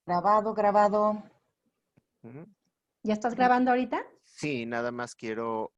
Grabado, grabado. Ujú. ¿Ya estás grabando ahorita? Sí, nada más quiero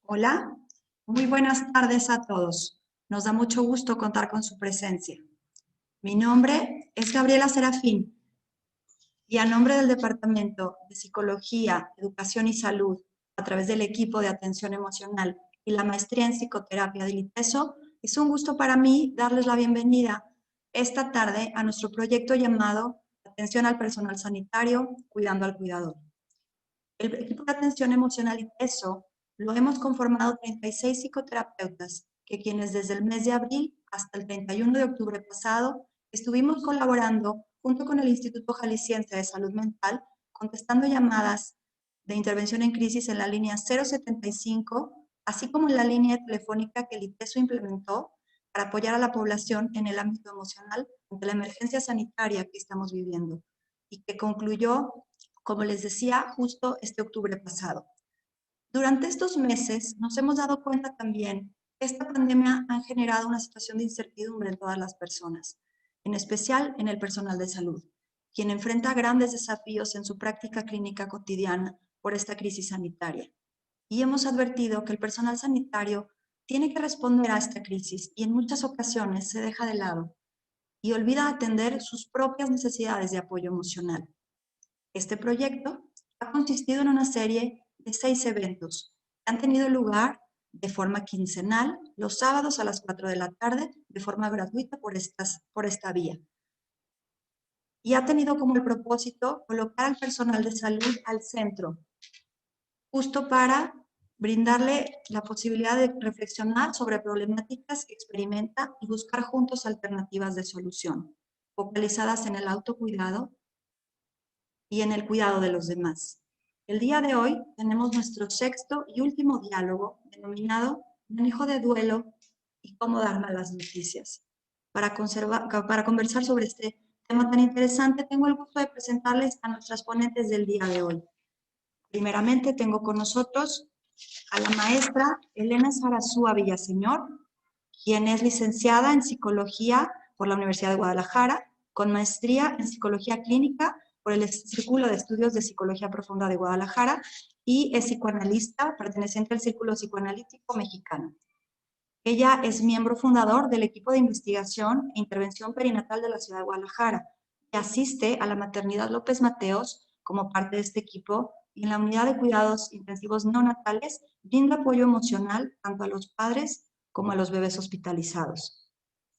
Hola, muy buenas tardes a todos. Nos da mucho gusto contar con su presencia. Mi nombre es Gabriela Serafín y a nombre del Departamento de Psicología, Educación y Salud, a través del equipo de atención emocional y la maestría en psicoterapia del ITESO, es un gusto para mí darles la bienvenida esta tarde a nuestro proyecto llamado Atención al Personal Sanitario, Cuidando al Cuidador. El equipo de atención emocional ITESO lo hemos conformado 36 psicoterapeutas que quienes desde el mes de abril hasta el 31 de octubre pasado estuvimos colaborando junto con el Instituto Jalisciense de Salud Mental, contestando llamadas de intervención en crisis en la línea 075, así como en la línea telefónica que el ITESO implementó para apoyar a la población en el ámbito emocional ante la emergencia sanitaria que estamos viviendo y que concluyó, como les decía, justo este octubre pasado. Durante estos meses nos hemos dado cuenta también que esta pandemia ha generado una situación de incertidumbre en todas las personas, en especial en el personal de salud, quien enfrenta grandes desafíos en su práctica clínica cotidiana por esta crisis sanitaria. Y hemos advertido que el personal sanitario tiene que responder a esta crisis y en muchas ocasiones se deja de lado y olvida atender sus propias necesidades de apoyo emocional. Este proyecto ha consistido en una serie de 6 eventos que han tenido lugar de forma quincenal, los sábados a las 4 de la tarde, de forma gratuita por esta vía. Y ha tenido como el propósito colocar al personal de salud al centro, justo para brindarle la posibilidad de reflexionar sobre problemáticas que experimenta y buscar juntos alternativas de solución, focalizadas en el autocuidado y en el cuidado de los demás. El día de hoy tenemos nuestro sexto y último diálogo denominado Manejo de duelo y cómo dar malas noticias. Para conversar sobre este tema tan interesante, tengo el gusto de presentarles a nuestras ponentes del día de hoy. Primeramente, tengo con nosotros a la maestra Elena Sarasúa Villaseñor, quien es licenciada en Psicología por la Universidad de Guadalajara, con maestría en Psicología Clínica por el Círculo de Estudios de Psicología Profunda de Guadalajara y es psicoanalista perteneciente al Círculo Psicoanalítico Mexicano. Ella es miembro fundador del equipo de investigación e intervención perinatal de la ciudad de Guadalajara y asiste a la maternidad López Mateos como parte de este equipo y en la unidad de cuidados intensivos neonatales brinda apoyo emocional tanto a los padres como a los bebés hospitalizados.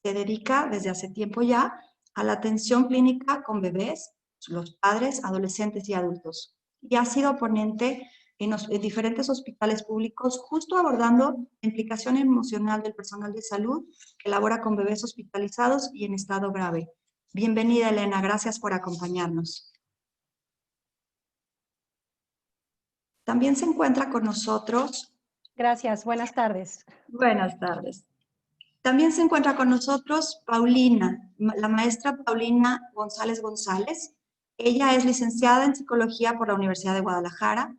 Se dedica desde hace tiempo ya a la atención clínica con bebés, los padres, adolescentes y adultos. Y ha sido ponente en diferentes hospitales públicos, justo abordando la implicación emocional del personal de salud que labora con bebés hospitalizados y en estado grave. Bienvenida, Elena, gracias por acompañarnos. También se encuentra con nosotros. Gracias, buenas tardes. Buenas tardes. También se encuentra con nosotros Paulina, la maestra Paulina González González. Ella es licenciada en Psicología por la Universidad de Guadalajara,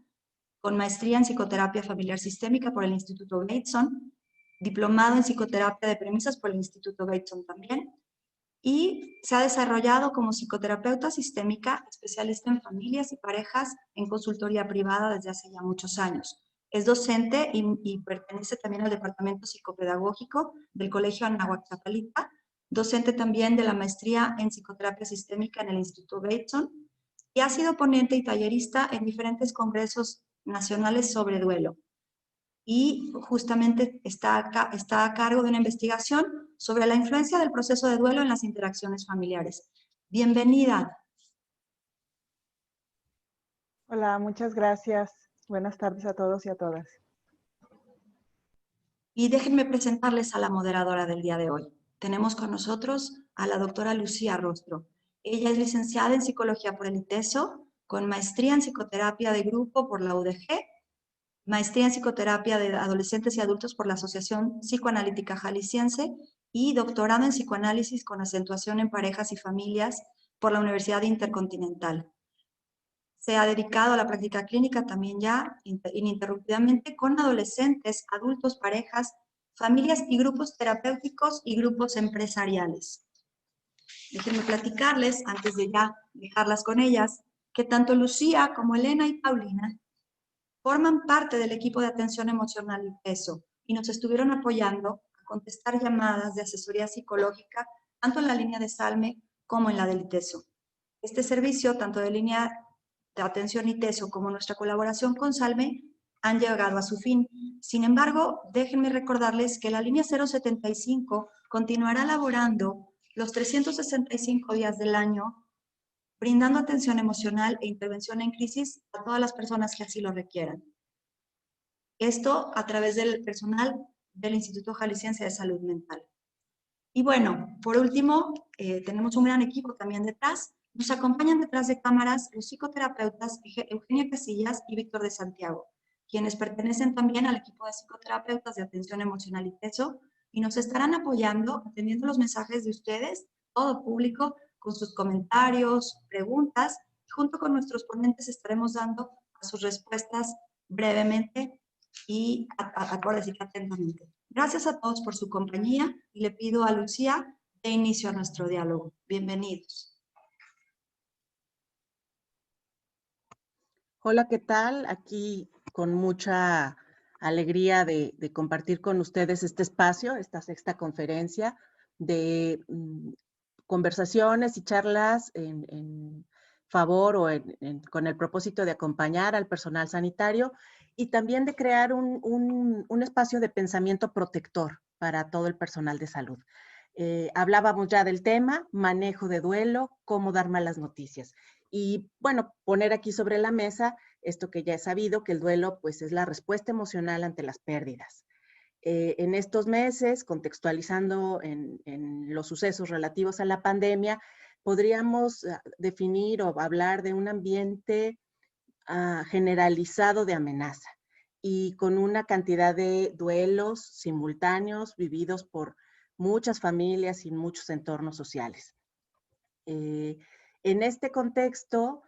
con maestría en Psicoterapia Familiar Sistémica por el Instituto Bateson, diplomado en Psicoterapia de Premisas por el Instituto Bateson también, y se ha desarrollado como psicoterapeuta sistémica, especialista en familias y parejas en consultoría privada desde hace ya muchos años. Es docente y pertenece también al Departamento Psicopedagógico del Colegio Anáhuac Chapalita, docente también de la maestría en Psicoterapia Sistémica en el Instituto Bateson, y ha sido ponente y tallerista en diferentes congresos nacionales sobre duelo. Y justamente está a cargo de una investigación sobre la influencia del proceso de duelo en las interacciones familiares. Bienvenida. Hola, muchas gracias. Buenas tardes a todos y a todas. Y déjenme presentarles a la moderadora del día de hoy. Tenemos con nosotros a la doctora Lucía Rostro. Ella es licenciada en Psicología por el ITESO, con maestría en Psicoterapia de Grupo por la UDG, maestría en Psicoterapia de Adolescentes y Adultos por la Asociación Psicoanalítica Jalisciense y doctorado en Psicoanálisis con acentuación en parejas y familias por la Universidad Intercontinental. Se ha dedicado a la práctica clínica también ya ininterrumpidamente con adolescentes, adultos, parejas, familias y grupos terapéuticos y grupos empresariales. Déjenme platicarles, antes de ya dejarlas con ellas, que tanto Lucía como Elena y Paulina forman parte del equipo de atención emocional ITESO y nos estuvieron apoyando a contestar llamadas de asesoría psicológica tanto en la línea de SALME como en la del ITESO. Este servicio, tanto de línea de atención ITESO como nuestra colaboración con SALME, han llegado a su fin. Sin embargo, déjenme recordarles que la línea 075 continuará laborando los 365 días del año, brindando atención emocional e intervención en crisis a todas las personas que así lo requieran. Esto a través del personal del Instituto Jalisciense de Salud Mental. Y bueno, por último, tenemos un gran equipo también detrás. Nos acompañan detrás de cámaras los psicoterapeutas Eugenia Casillas y Víctor de Santiago, quienes pertenecen también al equipo de psicoterapeutas de atención emocional ITESO y nos estarán apoyando, atendiendo los mensajes de ustedes, todo público, con sus comentarios, preguntas, y junto con nuestros ponentes estaremos dando sus respuestas brevemente y acordes y atentamente. Gracias a todos por su compañía y le pido a Lucía de inicio a nuestro diálogo. Bienvenidos. Hola, ¿qué tal? Aquí con mucha alegría de compartir con ustedes este espacio, esta sexta conferencia de conversaciones y charlas en favor o con el propósito de acompañar al personal sanitario y también de crear un espacio de pensamiento protector para todo el personal de salud. Hablábamos ya del tema, manejo de duelo, cómo dar malas noticias. Y bueno, poner aquí sobre la mesa esto que ya he sabido, que el duelo pues es la respuesta emocional ante las pérdidas. En estos meses, contextualizando en los sucesos relativos a la pandemia, podríamos definir o hablar de un ambiente generalizado de amenaza y con una cantidad de duelos simultáneos vividos por muchas familias y muchos entornos sociales. En este contexto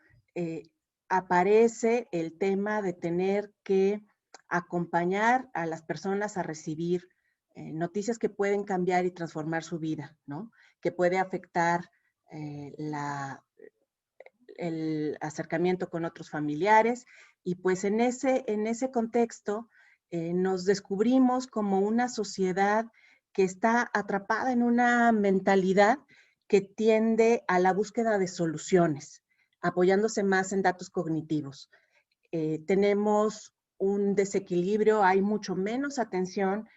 aparece el tema de tener que acompañar a las personas a recibir noticias que pueden cambiar y transformar su vida, ¿no? Que puede afectar el acercamiento con otros familiares y pues en ese contexto nos descubrimos como una sociedad que está atrapada en una mentalidad que tiende a la búsqueda de soluciones, apoyándose más en datos cognitivos. Tenemos un desequilibrio, hay mucho menos atención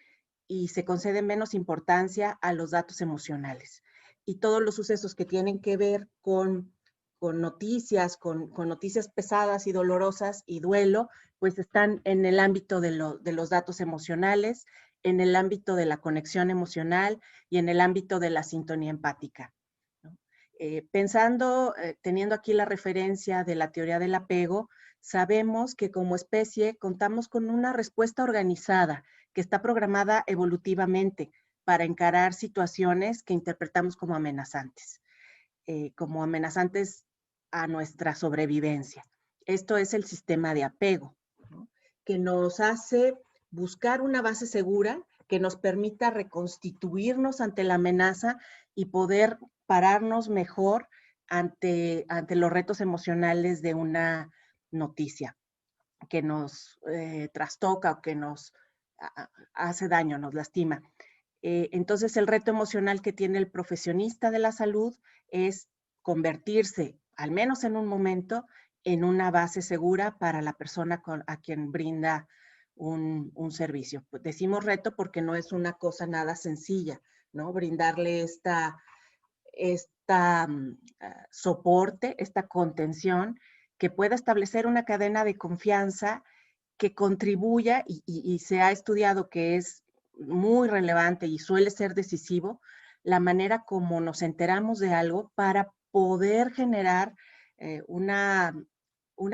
y se concede menos importancia a los datos emocionales. Y todos los sucesos que tienen que ver con noticias, con noticias pesadas y dolorosas y duelo, pues están en el ámbito de los datos emocionales, en el ámbito de la conexión emocional y en el ámbito de la sintonía empática, ¿no? Teniendo aquí la referencia de la teoría del apego, sabemos que como especie contamos con una respuesta organizada que está programada evolutivamente para encarar situaciones que interpretamos como amenazantes a nuestra sobrevivencia. Esto es el sistema de apego, ¿no? Que nos hace buscar una base segura que nos permita reconstituirnos ante la amenaza y poder pararnos mejor ante los retos emocionales de una noticia que nos trastoca o que nos hace daño, nos lastima. Entonces, el reto emocional que tiene el profesionista de la salud es convertirse, al menos en un momento, en una base segura para la persona a quien brinda un servicio. Decimos reto porque no es una cosa nada sencilla, ¿no? Brindarle soporte, esta contención, que pueda establecer una cadena de confianza que contribuya, y se ha estudiado que es muy relevante y suele ser decisivo, la manera como nos enteramos de algo para poder generar una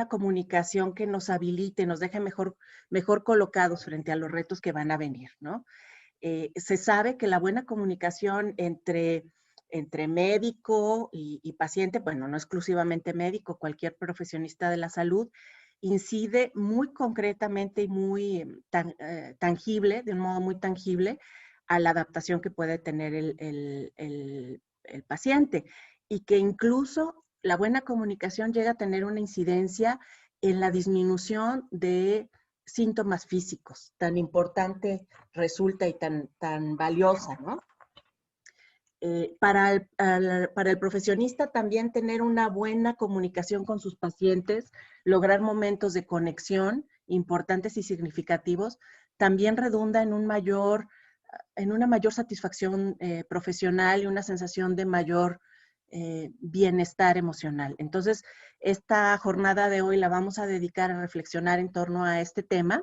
comunicación que nos habilite, nos deje mejor colocados frente a los retos que van a venir, ¿no? Se sabe que la buena comunicación entre médico y paciente, bueno, no exclusivamente médico, cualquier profesionista de la salud, incide muy concretamente y muy tangible, de un modo muy tangible, a la adaptación que puede tener el paciente. Y que incluso la buena comunicación llega a tener una incidencia en la disminución de síntomas físicos, tan importante resulta y tan valiosa, ¿no? Para el profesionista también tener una buena comunicación con sus pacientes, lograr momentos de conexión importantes y significativos, también redunda en una mayor satisfacción profesional y una sensación de mayor bienestar emocional. Entonces, esta jornada de hoy la vamos a dedicar a reflexionar en torno a este tema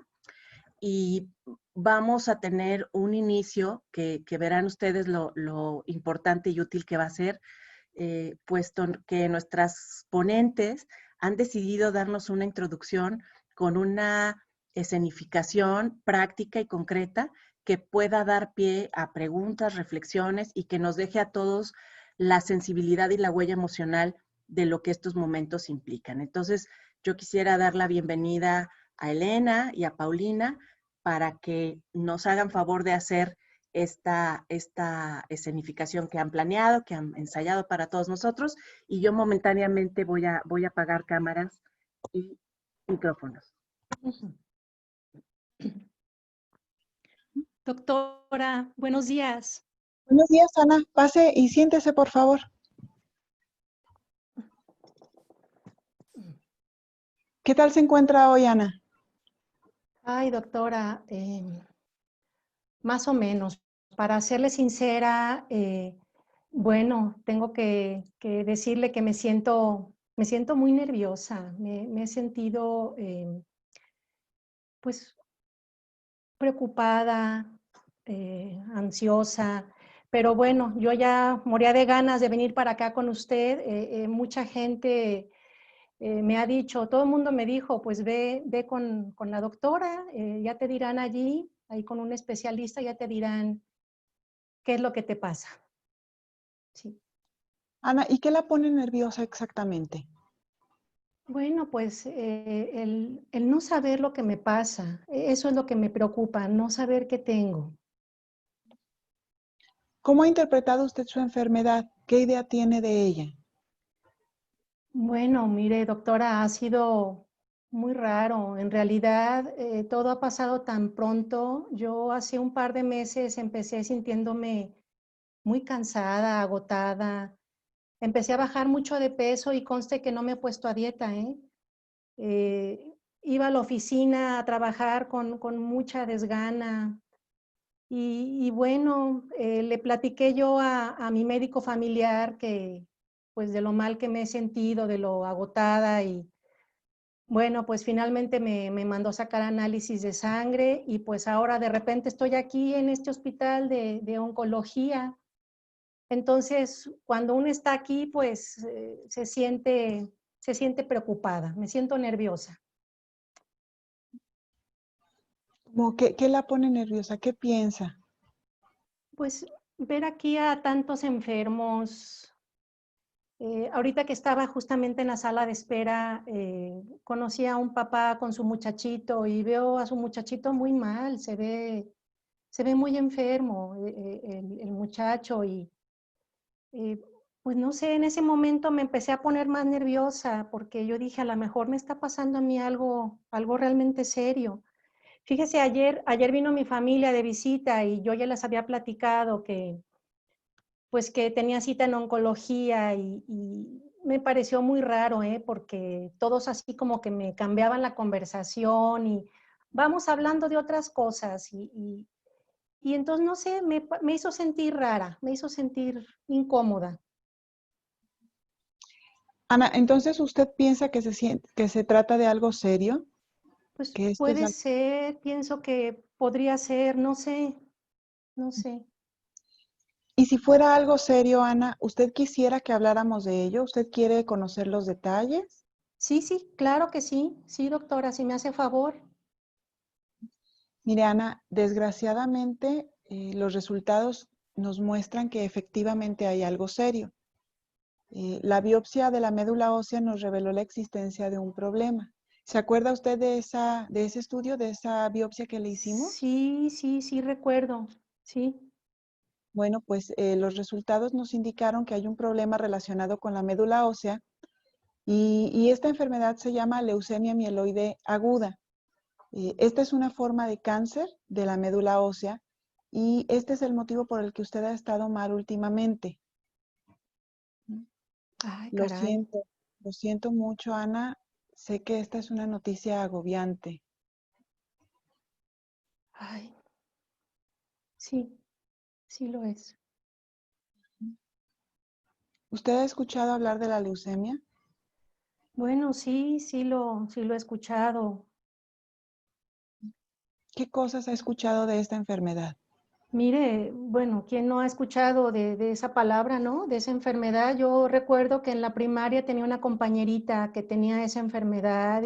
y vamos a tener un inicio que verán ustedes lo importante y útil que va a ser, puesto que nuestras ponentes han decidido darnos una introducción con una escenificación práctica y concreta que pueda dar pie a preguntas, reflexiones y que nos deje a todos la sensibilidad y la huella emocional de lo que estos momentos implican. Entonces, yo quisiera dar la bienvenida a Elena y a Paulina para que nos hagan favor de hacer esta escenificación que han planeado, que han ensayado para todos nosotros, y yo momentáneamente voy a apagar cámaras y micrófonos. Doctora, buenos días. Buenos días, Ana. Pase y siéntese, por favor. ¿Qué tal se encuentra hoy, Ana? Ay, doctora, más o menos. Para serle sincera, bueno, tengo que decirle que me siento muy nerviosa. Me he sentido, pues, preocupada, ansiosa. Pero bueno, yo ya moría de ganas de venir para acá con usted. Mucha gente me ha dicho, todo el mundo me dijo, pues ve con la doctora, ya te dirán allí, ahí con un especialista, ya te dirán qué es lo que te pasa. Sí. Ana, ¿y qué la pone nerviosa exactamente? Bueno, pues el no saber lo que me pasa, eso es lo que me preocupa, no saber qué tengo. ¿Cómo ha interpretado usted su enfermedad? ¿Qué idea tiene de ella? Bueno, mire, doctora, ha sido muy raro. En realidad, todo ha pasado tan pronto. Yo hace un par de meses empecé sintiéndome muy cansada, agotada. Empecé a bajar mucho de peso y conste que no me he puesto a dieta, ¿eh? Iba a la oficina a trabajar con mucha desgana. Y bueno, le platiqué yo a mi médico familiar que, pues de lo mal que me he sentido, de lo agotada y bueno, pues finalmente me mandó sacar análisis de sangre y pues ahora de repente estoy aquí en este hospital de oncología. Entonces, cuando uno está aquí, pues se siente preocupada, me siento nerviosa. ¿Qué la pone nerviosa? ¿Qué piensa? Pues ver aquí a tantos enfermos. Ahorita que estaba justamente en la sala de espera, conocí a un papá con su muchachito y veo a su muchachito muy mal, se ve muy enfermo el muchacho y pues no sé, en ese momento me empecé a poner más nerviosa porque yo dije, a lo mejor me está pasando a mí algo realmente serio. Fíjese, ayer vino mi familia de visita y yo ya les había platicado que pues que tenía cita en oncología y me pareció muy raro, porque todos así como que me cambiaban la conversación y vamos hablando de otras cosas y entonces, no sé, me hizo sentir rara, me hizo sentir incómoda. Ana, entonces usted piensa que se trata de algo serio, Pues que esto es puede algo... ser, pienso que podría ser, no sé, no sé. Y si fuera algo serio, Ana, ¿usted quisiera que habláramos de ello? ¿Usted quiere conocer los detalles? Sí, sí, claro que sí, doctora, si me hace favor. Mire, Ana, desgraciadamente los resultados nos muestran que efectivamente hay algo serio. La biopsia de la médula ósea nos reveló la existencia de un problema. ¿Se acuerda usted de ese estudio, de esa biopsia que le hicimos? Sí, recuerdo, sí. Bueno, pues los resultados nos indicaron que hay un problema relacionado con la médula ósea y esta enfermedad se llama leucemia mieloide aguda. Esta es una forma de cáncer de la médula ósea y este es el motivo por el que usted ha estado mal últimamente. Ay, caray. Lo siento mucho, Ana. Sé que esta es una noticia agobiante. Ay, sí, sí lo es. ¿Usted ha escuchado hablar de la leucemia? Bueno, sí, sí lo he escuchado. ¿Qué cosas ha escuchado de esta enfermedad? Mire, bueno, ¿quién no ha escuchado de esa palabra, no? De esa enfermedad. Yo recuerdo que en la primaria tenía una compañerita que tenía esa enfermedad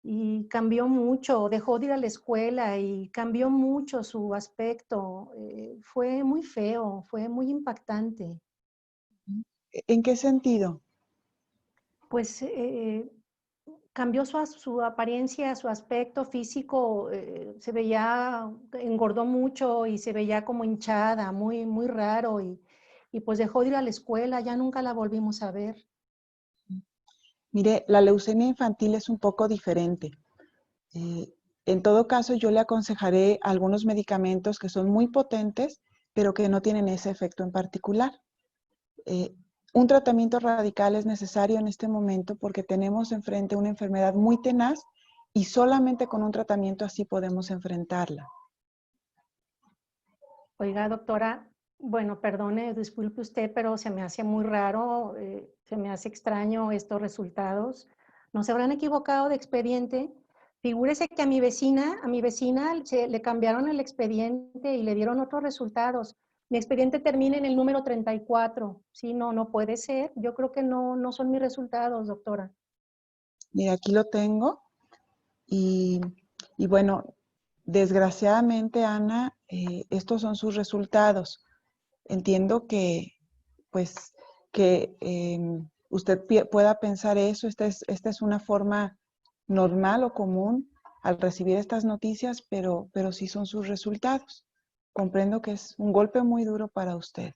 y cambió mucho, dejó de ir a la escuela y cambió mucho su aspecto. Fue muy feo, fue muy impactante. ¿En qué sentido? Pues cambió su apariencia, su aspecto físico, se veía, engordó mucho y se veía como hinchada, muy, muy raro y pues dejó de ir a la escuela, ya nunca la volvimos a ver. Mire, la leucemia infantil es un poco diferente. Eh, en todo caso, yo le aconsejaré algunos medicamentos que son muy potentes, pero que no tienen ese efecto en particular. Eh, un tratamiento radical es necesario en este momento porque tenemos enfrente una enfermedad muy tenaz y solamente con un tratamiento así podemos enfrentarla. Oiga, doctora, bueno, perdone, disculpe usted, pero se me hace muy raro, se me hace extraño estos resultados. ¿No se habrán equivocado de expediente? Figúrese que a mi vecina le cambiaron el expediente y le dieron otros resultados. Mi expediente termina en el número 34. Sí, no, no puede ser. Yo creo que no, no son mis resultados, doctora. Mira, aquí lo tengo y, y bueno, desgraciadamente, Ana, estos son sus resultados. Entiendo que, pues, que usted pueda pensar eso. Esta es una forma normal o común al recibir estas noticias, pero sí son sus resultados. Comprendo que es un golpe muy duro para usted.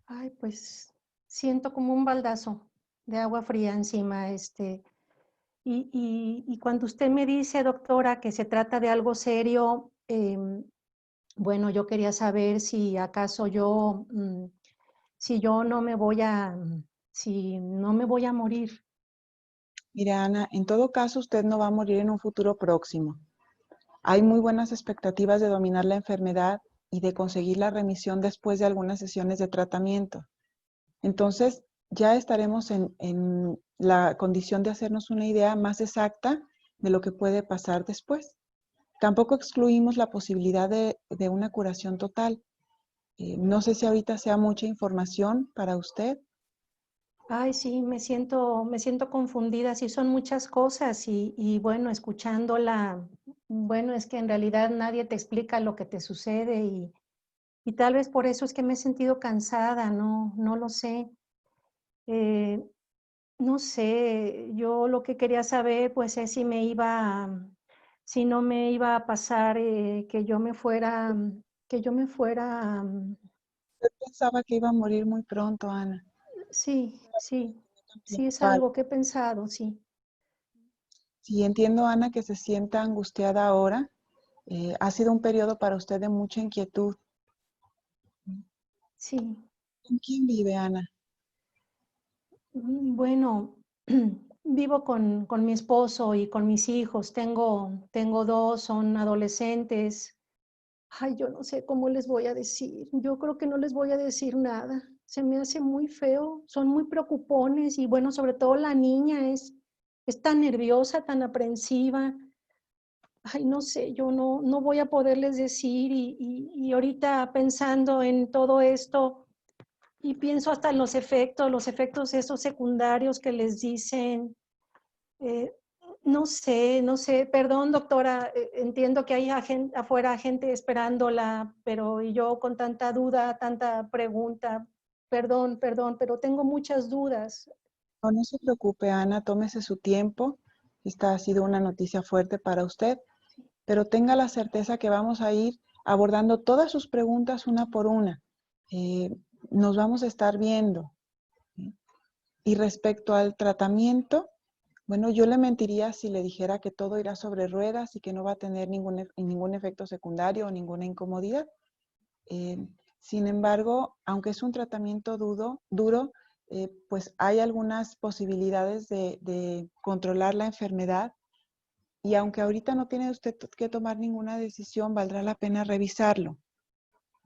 Ay, pues siento como un baldazo de agua fría encima, Y cuando usted me dice, doctora, que se trata de algo serio, bueno, yo quería saber si acaso si yo no me voy si no me voy a morir. Mira, Ana, en todo caso, usted no va a morir en un futuro próximo. Hay muy buenas expectativas de dominar la enfermedad y de conseguir la remisión después de algunas sesiones de tratamiento. Entonces, ya estaremos en la condición de hacernos una idea más exacta de lo que puede pasar después. Tampoco excluimos la posibilidad de una curación total. No sé si ahorita sea mucha información para usted. Ay, sí, me siento confundida, sí son muchas cosas y bueno, escuchándola, bueno, es que en realidad nadie te explica lo que te sucede y tal vez por eso es que me he sentido cansada, no, no lo sé. Eh, No sé, yo lo que quería saber pues es si no me iba a pasar que yo me fuera, Usted pensaba que iba a morir muy pronto, Ana. sí, sí, sí es Igual. algo que he pensado, sí, Sí, entiendo, Ana, que se sienta angustiada ahora. Ha sido un periodo para usted de mucha inquietud. sí. ¿Con quién vive, Ana? Bueno, vivo con mi esposo y con mis hijos, tengo dos, son adolescentes. Ay, yo no sé cómo les voy a decir. Yo creo que no les voy a decir nada. Se me hace muy feo. Son muy preocupones y bueno, sobre todo la niña es tan nerviosa, tan aprensiva. Ay, no sé, yo no, no voy a poderles decir y ahorita pensando en todo esto y pienso hasta en los efectos esos secundarios que les dicen. eh, no sé, no sé, perdón doctora, entiendo que hay afuera gente esperándola, pero yo con tanta duda, tanta pregunta, perdón, pero tengo muchas dudas. No, no se preocupe, Ana, tómese su tiempo. Esta ha sido una noticia fuerte para usted, pero tenga la certeza que vamos a ir abordando todas sus preguntas una por una. Eh, nos vamos a estar viendo. ¿Sí? Y respecto al tratamiento, Bueno, yo le mentiría si le dijera que todo irá sobre ruedas y que no va a tener ningún efecto secundario o ninguna incomodidad. Eh, Sin embargo, aunque es un tratamiento duro, pues hay algunas posibilidades de controlar la enfermedad, y aunque ahorita no tiene usted que tomar ninguna decisión, valdrá la pena revisarlo.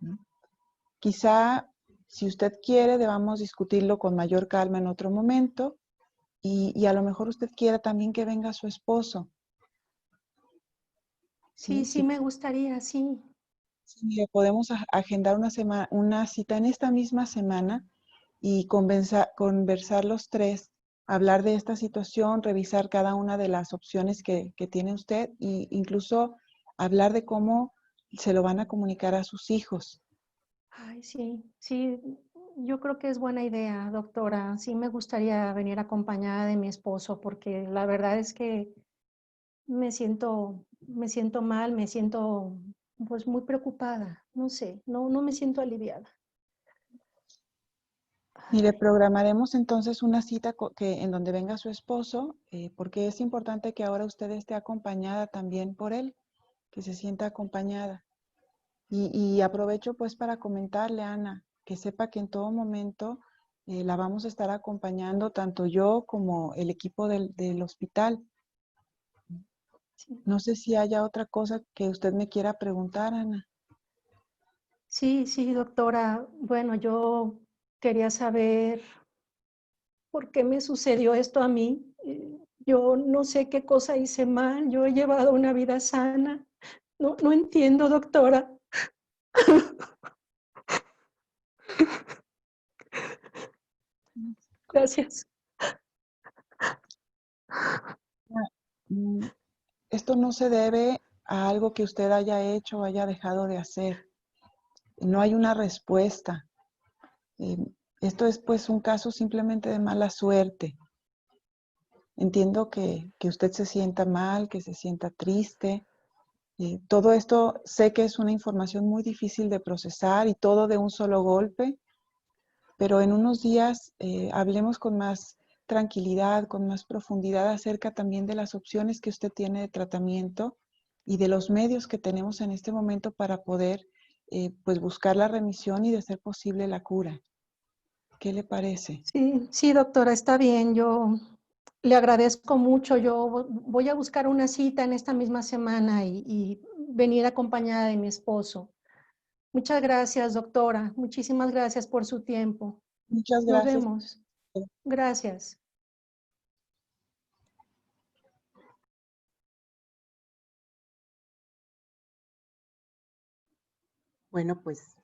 ¿No? Quizá, si usted quiere, debamos discutirlo con mayor calma en otro momento, y a lo mejor usted quiera también que venga su esposo. Sí, Sí, me gustaría, sí. sí, mire, podemos agendar una cita en esta misma semana y conversar los tres, hablar de esta situación, revisar cada una de las opciones que tiene usted, e incluso hablar de cómo se lo van a comunicar a sus hijos. Ay, sí, yo creo que es buena idea, doctora. Sí me gustaría venir acompañada de mi esposo porque la verdad es que me siento mal, me siento pues muy preocupada. No sé, no me siento aliviada. Mire, programaremos entonces una cita en donde venga su esposo, porque es importante que ahora usted esté acompañada también por él, que se sienta acompañada. Y aprovecho pues para comentarle, Ana, que sepa que en todo momento la vamos a estar acompañando, tanto yo como el equipo del hospital. Sí. No sé si haya otra cosa que usted me quiera preguntar, Ana. Sí, doctora. Bueno, yo quería saber por qué me sucedió esto a mí. Yo no sé qué cosa hice mal. Yo he llevado una vida sana. No entiendo, doctora. Gracias. Mm, Esto no se debe a algo que usted haya hecho o haya dejado de hacer. No hay una respuesta. Eh, Esto es pues un caso simplemente de mala suerte. Entiendo que usted se sienta mal, que se sienta triste. Todo esto sé que es una información muy difícil de procesar y todo de un solo golpe, pero en unos días hablemos con más tranquilidad, con más profundidad acerca también de las opciones que usted tiene de tratamiento y de los medios que tenemos en este momento para poder pues buscar la remisión y de ser posible la cura. ¿Qué le parece? Sí, doctora, está bien. Yo le agradezco mucho. Yo voy a buscar una cita en esta misma semana y venir acompañada de mi esposo. Muchas gracias, doctora. Muchísimas gracias por su tiempo. Muchas Nos gracias. vemos. Gracias. Bueno, pues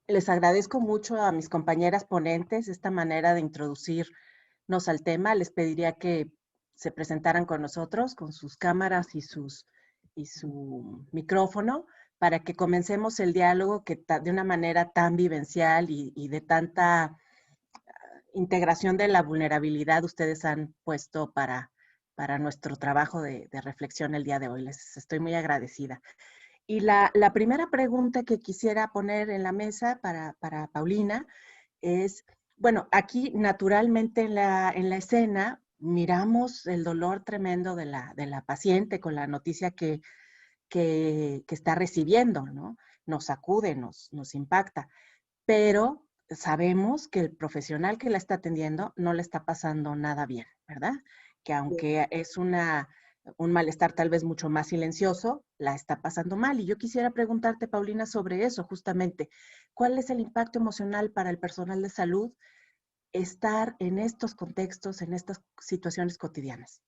les agradezco mucho a mis compañeras ponentes esta manera de introducirnos al tema. Les pediría que se presentaran con nosotros, con sus cámaras y su micrófono, para que comencemos el diálogo que de una manera tan vivencial y de tanta integración de la vulnerabilidad ustedes han puesto para nuestro trabajo de reflexión el día de hoy. Les estoy muy agradecida. Y la primera pregunta que quisiera poner en la mesa para Paulina es, bueno, aquí naturalmente en la escena miramos el dolor tremendo de la paciente con la noticia que está recibiendo, ¿no? Nos sacude, nos impacta, pero sabemos que el profesional que la está atendiendo no le está pasando nada bien, ¿verdad? Que aunque es un malestar tal vez mucho más silencioso, la está pasando mal. Y yo quisiera preguntarte, Paulina, sobre eso justamente. ¿Cuál es el impacto emocional para el personal de salud estar en estos contextos, en estas situaciones cotidianas?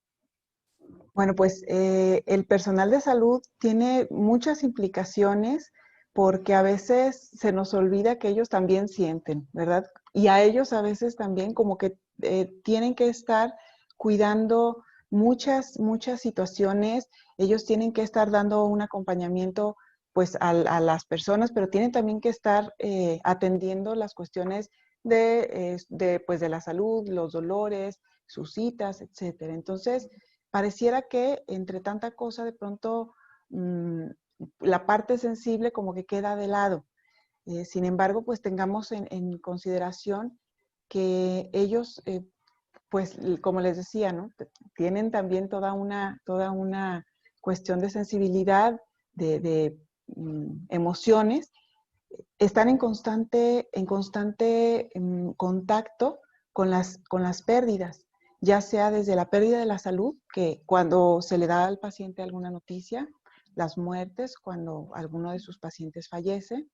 Bueno, pues el personal de salud tiene muchas implicaciones porque a veces se nos olvida que ellos también sienten, ¿verdad? Y a ellos a veces también como que tienen que estar cuidando muchas situaciones. Ellos tienen que estar dando un acompañamiento pues a las personas, pero tienen también que estar atendiendo las cuestiones pues, de la salud, los dolores, sus citas, etcétera. Entonces, pareciera que entre tanta cosa de pronto la parte sensible como que queda de lado. Sin embargo, pues tengamos en consideración que ellos pues como les decía, ¿no? Tienen también toda una cuestión de sensibilidad, de emociones, están en constante contacto con las pérdidas, ya sea desde la pérdida de la salud, que cuando se le da al paciente alguna noticia, las muertes, cuando alguno de sus pacientes fallece,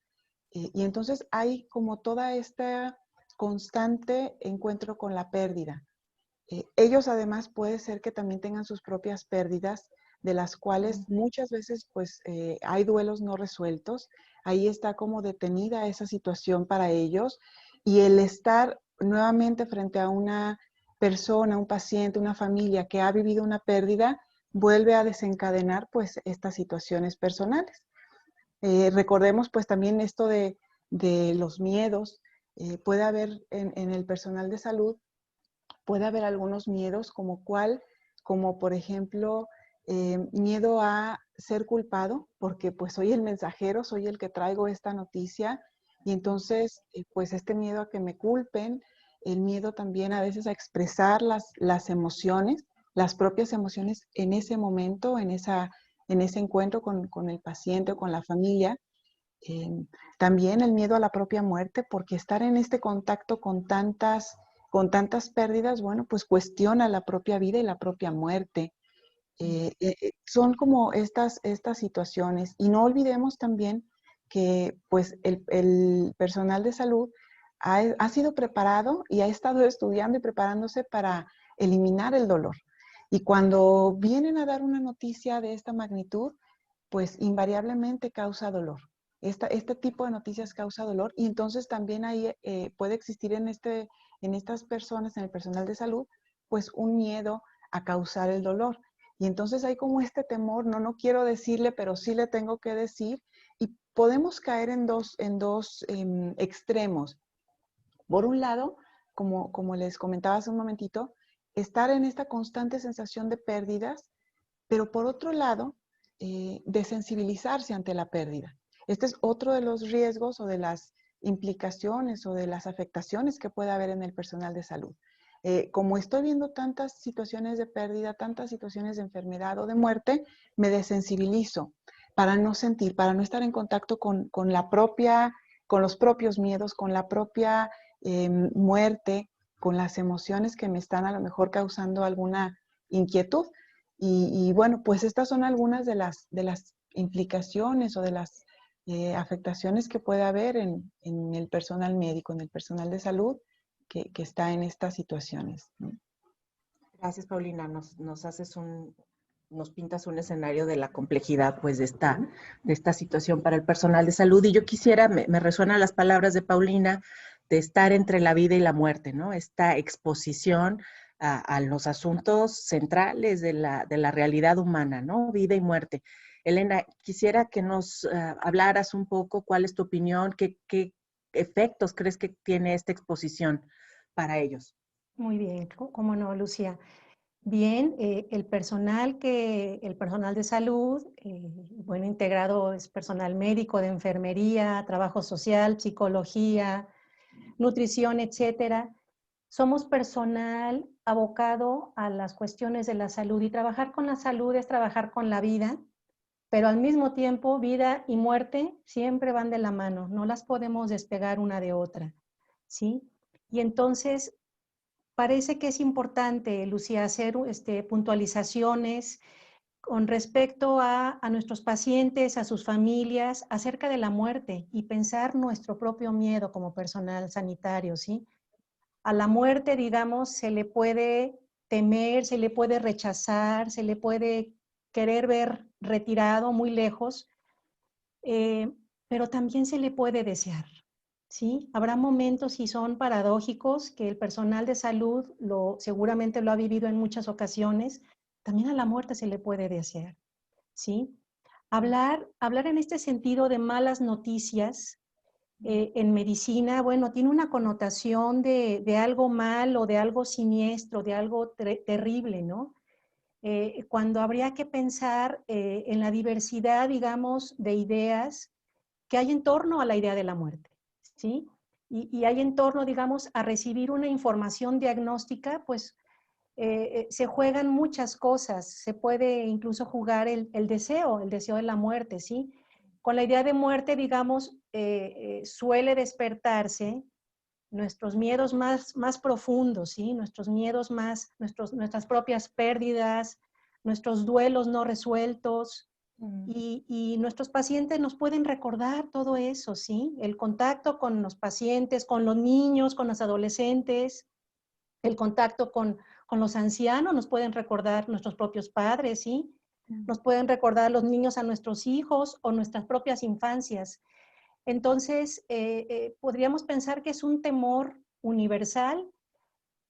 y entonces hay como toda esta constante encuentro con la pérdida. Ellos además puede ser que también tengan sus propias pérdidas, de las cuales muchas veces pues hay duelos no resueltos. Ahí está como detenida esa situación para ellos, y el estar nuevamente frente a una persona, un paciente, una familia que ha vivido una pérdida, vuelve a desencadenar pues estas situaciones personales. Recordemos pues también esto de los miedos. Puede haber en el personal de salud, puede haber algunos miedos como por ejemplo, miedo a ser culpado, porque pues soy el mensajero, soy el que traigo esta noticia, y entonces pues este miedo a que me culpen, el miedo también a veces a expresar las emociones, las propias emociones en ese momento, en ese encuentro con el paciente o con la familia. También el miedo a la propia muerte, porque estar en este contacto con tantas pérdidas, bueno, pues cuestiona la propia vida y la propia muerte. Son como estas situaciones. Y no olvidemos también que pues el personal de salud ha sido preparado y ha estado estudiando y preparándose para eliminar el dolor. Y cuando vienen a dar una noticia de esta magnitud, pues invariablemente causa dolor. Este tipo de noticias causa dolor, y entonces también ahí puede existir en estas personas, en el personal de salud, pues un miedo a causar el dolor. Y entonces hay como este temor, no quiero decirle, pero sí le tengo que decir, y podemos caer en dos extremos. Por un lado, como les comentaba hace un momentito, estar en esta constante sensación de pérdidas, pero por otro lado, desensibilizarse ante la pérdida. Este es otro de los riesgos o de las implicaciones o de las afectaciones que puede haber en el personal de salud. Como estoy viendo tantas situaciones de pérdida, tantas situaciones de enfermedad o de muerte, me desensibilizo para no sentir, para no estar en contacto con los propios miedos, con la propia muerte, con las emociones que me están a lo mejor causando alguna inquietud. Y bueno, pues estas son algunas de las implicaciones o de las afectaciones que puede haber en el personal médico, en el personal de salud que está en estas situaciones. Gracias, Paulina. Nos pintas un escenario de la complejidad pues, de esta situación para el personal de salud. Y yo quisiera, me resuenan las palabras de Paulina, de estar entre la vida y la muerte, ¿no? Esta exposición a los asuntos centrales de la realidad humana, ¿no? Vida y muerte. Elena, quisiera que nos hablaras un poco cuál es tu opinión, qué efectos crees que tiene esta exposición para ellos. Muy bien, cómo no, Lucía. Bien, el personal de salud, bueno, integrado es personal médico, de enfermería, trabajo social, psicología, nutrición, etcétera. Somos personal abocado a las cuestiones de la salud, y trabajar con la salud es trabajar con la vida, pero al mismo tiempo vida y muerte siempre van de la mano, no las podemos despegar una de otra, ¿sí? Y entonces parece que es importante, Lucía, hacer puntualizaciones con respecto a nuestros pacientes, a sus familias, acerca de la muerte, y pensar nuestro propio miedo como personal sanitario, ¿sí? A la muerte, digamos, se le puede temer, se le puede rechazar, se le puede querer ver retirado, muy lejos, pero también se le puede desear, ¿sí? Habrá momentos, y son paradójicos, que el personal de salud seguramente lo ha vivido en muchas ocasiones. También a la muerte se le puede desear, ¿sí? Hablar en este sentido de malas noticias en medicina, bueno, tiene una connotación de algo mal o de algo siniestro, de algo terrible, ¿no? Cuando habría que pensar en la diversidad, digamos, de ideas que hay en torno a la idea de la muerte, ¿sí? Y hay en torno, digamos, a recibir una información diagnóstica, pues se juegan muchas cosas. Se puede incluso jugar el deseo de la muerte, ¿sí? Con la idea de muerte, digamos, suele despertarse nuestros miedos más profundos, ¿sí? Nuestros miedos nuestras propias pérdidas, nuestros duelos no resueltos. Y nuestros pacientes nos pueden recordar todo eso, ¿sí? El contacto con los pacientes, con los niños, con los adolescentes, el contacto con los ancianos, nos pueden recordar nuestros propios padres, ¿sí? Nos pueden recordar los niños a nuestros hijos o nuestras propias infancias. Entonces, podríamos pensar que es un temor universal,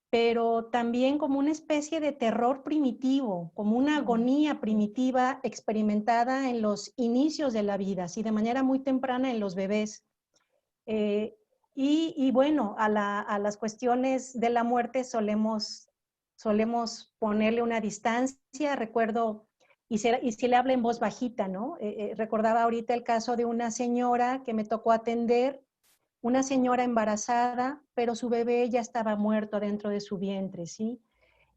pero también como una especie de terror primitivo, como una agonía primitiva experimentada en los inicios de la vida, ¿sí? De manera muy temprana en los bebés. Y bueno, a las cuestiones de la muerte solemos ponerle una distancia. Recuerdo, y si le habla en voz bajita, ¿no? Recordaba ahorita el caso de una señora que me tocó atender, una señora embarazada, pero su bebé ya estaba muerto dentro de su vientre, ¿sí?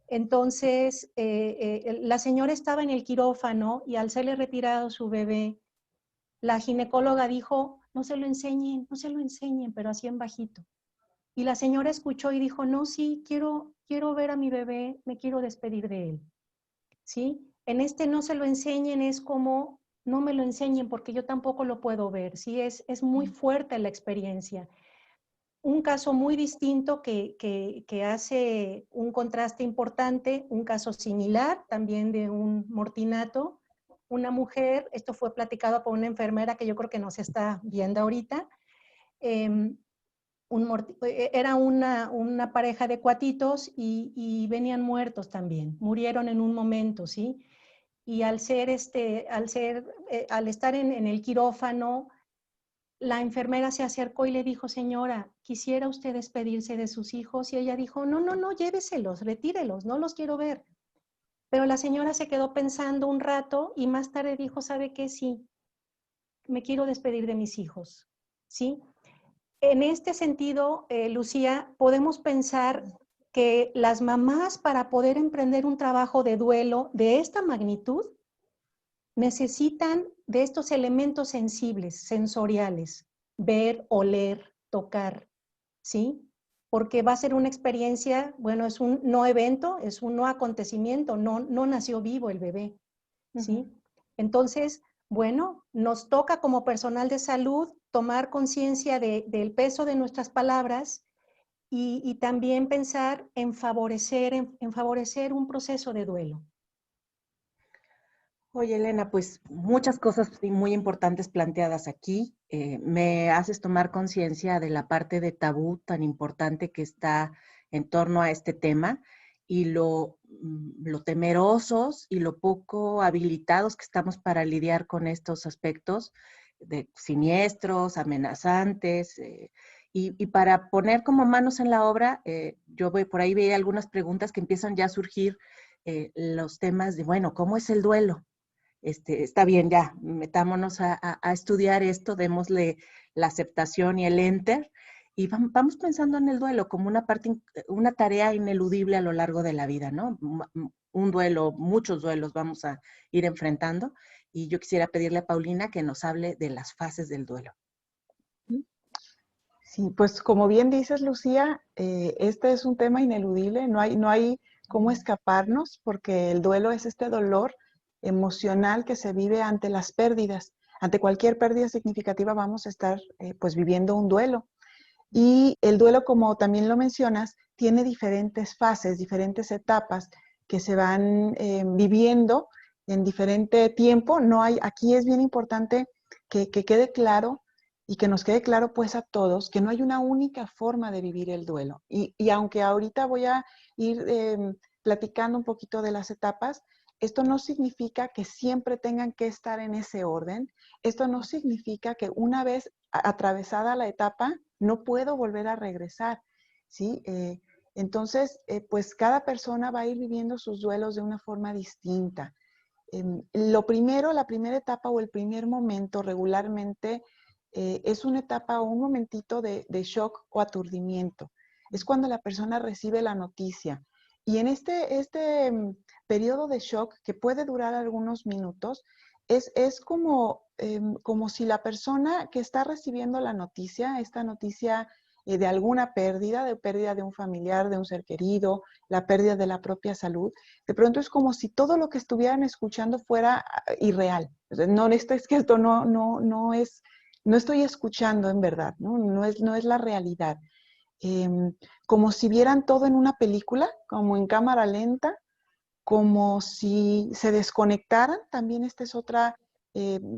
Entonces, la señora estaba en el quirófano y al serle retirado su bebé, la ginecóloga dijo, no se lo enseñen, pero así en bajito. Y la señora escuchó y dijo, no, sí, quiero ver a mi bebé, me quiero despedir de él. ¿Sí? En este no se lo enseñen es como, no me lo enseñen porque yo tampoco lo puedo ver. ¿Sí? Es muy fuerte la experiencia. Un caso muy distinto que hace un contraste importante, un caso similar también de un mortinato, una mujer, esto fue platicado por una enfermera que yo creo que nos está viendo ahorita, era una pareja de cuatitos y venían muertos también, murieron en un momento, ¿sí? Y al estar en el quirófano, la enfermera se acercó y le dijo, señora, ¿quisiera usted despedirse de sus hijos? Y ella dijo, no, lléveselos, retírelos, no los quiero ver. Pero la señora se quedó pensando un rato y más tarde dijo, ¿sabe qué? Sí, me quiero despedir de mis hijos, ¿sí? En este sentido, Lucía, podemos pensar que las mamás para poder emprender un trabajo de duelo de esta magnitud necesitan de estos elementos sensibles, sensoriales, ver, oler, tocar, ¿sí? Porque va a ser una experiencia, bueno, es un no evento, es un no acontecimiento, no nació vivo el bebé, ¿sí? Entonces, bueno, nos toca como personal de salud tomar conciencia del peso de nuestras palabras y también pensar en favorecer un proceso de duelo. Oye, Elena, pues muchas cosas muy importantes planteadas aquí. Me haces tomar conciencia de la parte de tabú tan importante que está en torno a este tema y lo temerosos y lo poco habilitados que estamos para lidiar con estos aspectos de siniestros, amenazantes. Y para poner como manos en la obra, yo por ahí veía algunas preguntas que empiezan ya a surgir los temas de, bueno, ¿cómo es el duelo? Está bien, ya, metámonos a estudiar esto, démosle la aceptación y el enter, y vamos pensando en el duelo como una tarea ineludible a lo largo de la vida, ¿no? Un duelo, muchos duelos vamos a ir enfrentando, y yo quisiera pedirle a Paulina que nos hable de las fases del duelo. Sí, pues como bien dices, Lucía, este es un tema ineludible, no hay cómo escaparnos, porque el duelo es este dolor emocional que se vive ante las pérdidas. Ante cualquier pérdida significativa vamos a estar pues viviendo un duelo. Y el duelo, como también lo mencionas, tiene diferentes fases, diferentes etapas que se van viviendo en diferente tiempo. Aquí es bien importante que quede claro y que nos quede claro pues a todos que no hay una única forma de vivir el duelo. Y aunque ahorita voy a ir platicando un poquito de las etapas, esto no significa que siempre tengan que estar en ese orden. Esto no significa que una vez atravesada la etapa no puedo volver a regresar, ¿sí? Entonces, pues cada persona va a ir viviendo sus duelos de una forma distinta. La primera etapa o el primer momento regularmente es una etapa o un momentito de shock o aturdimiento. Es cuando la persona recibe la noticia Y en este periodo de shock, que puede durar algunos minutos, es como, como si la persona que está recibiendo la noticia, esta noticia de alguna pérdida, de pérdida de un familiar, de un ser querido, la pérdida de la propia salud, de pronto es como si todo lo que estuvieran escuchando fuera irreal. O sea, no, esto es que esto no es, no estoy escuchando en verdad, no es la realidad. Como si vieran todo en una película, como en cámara lenta, como si se desconectaran. También esta es otra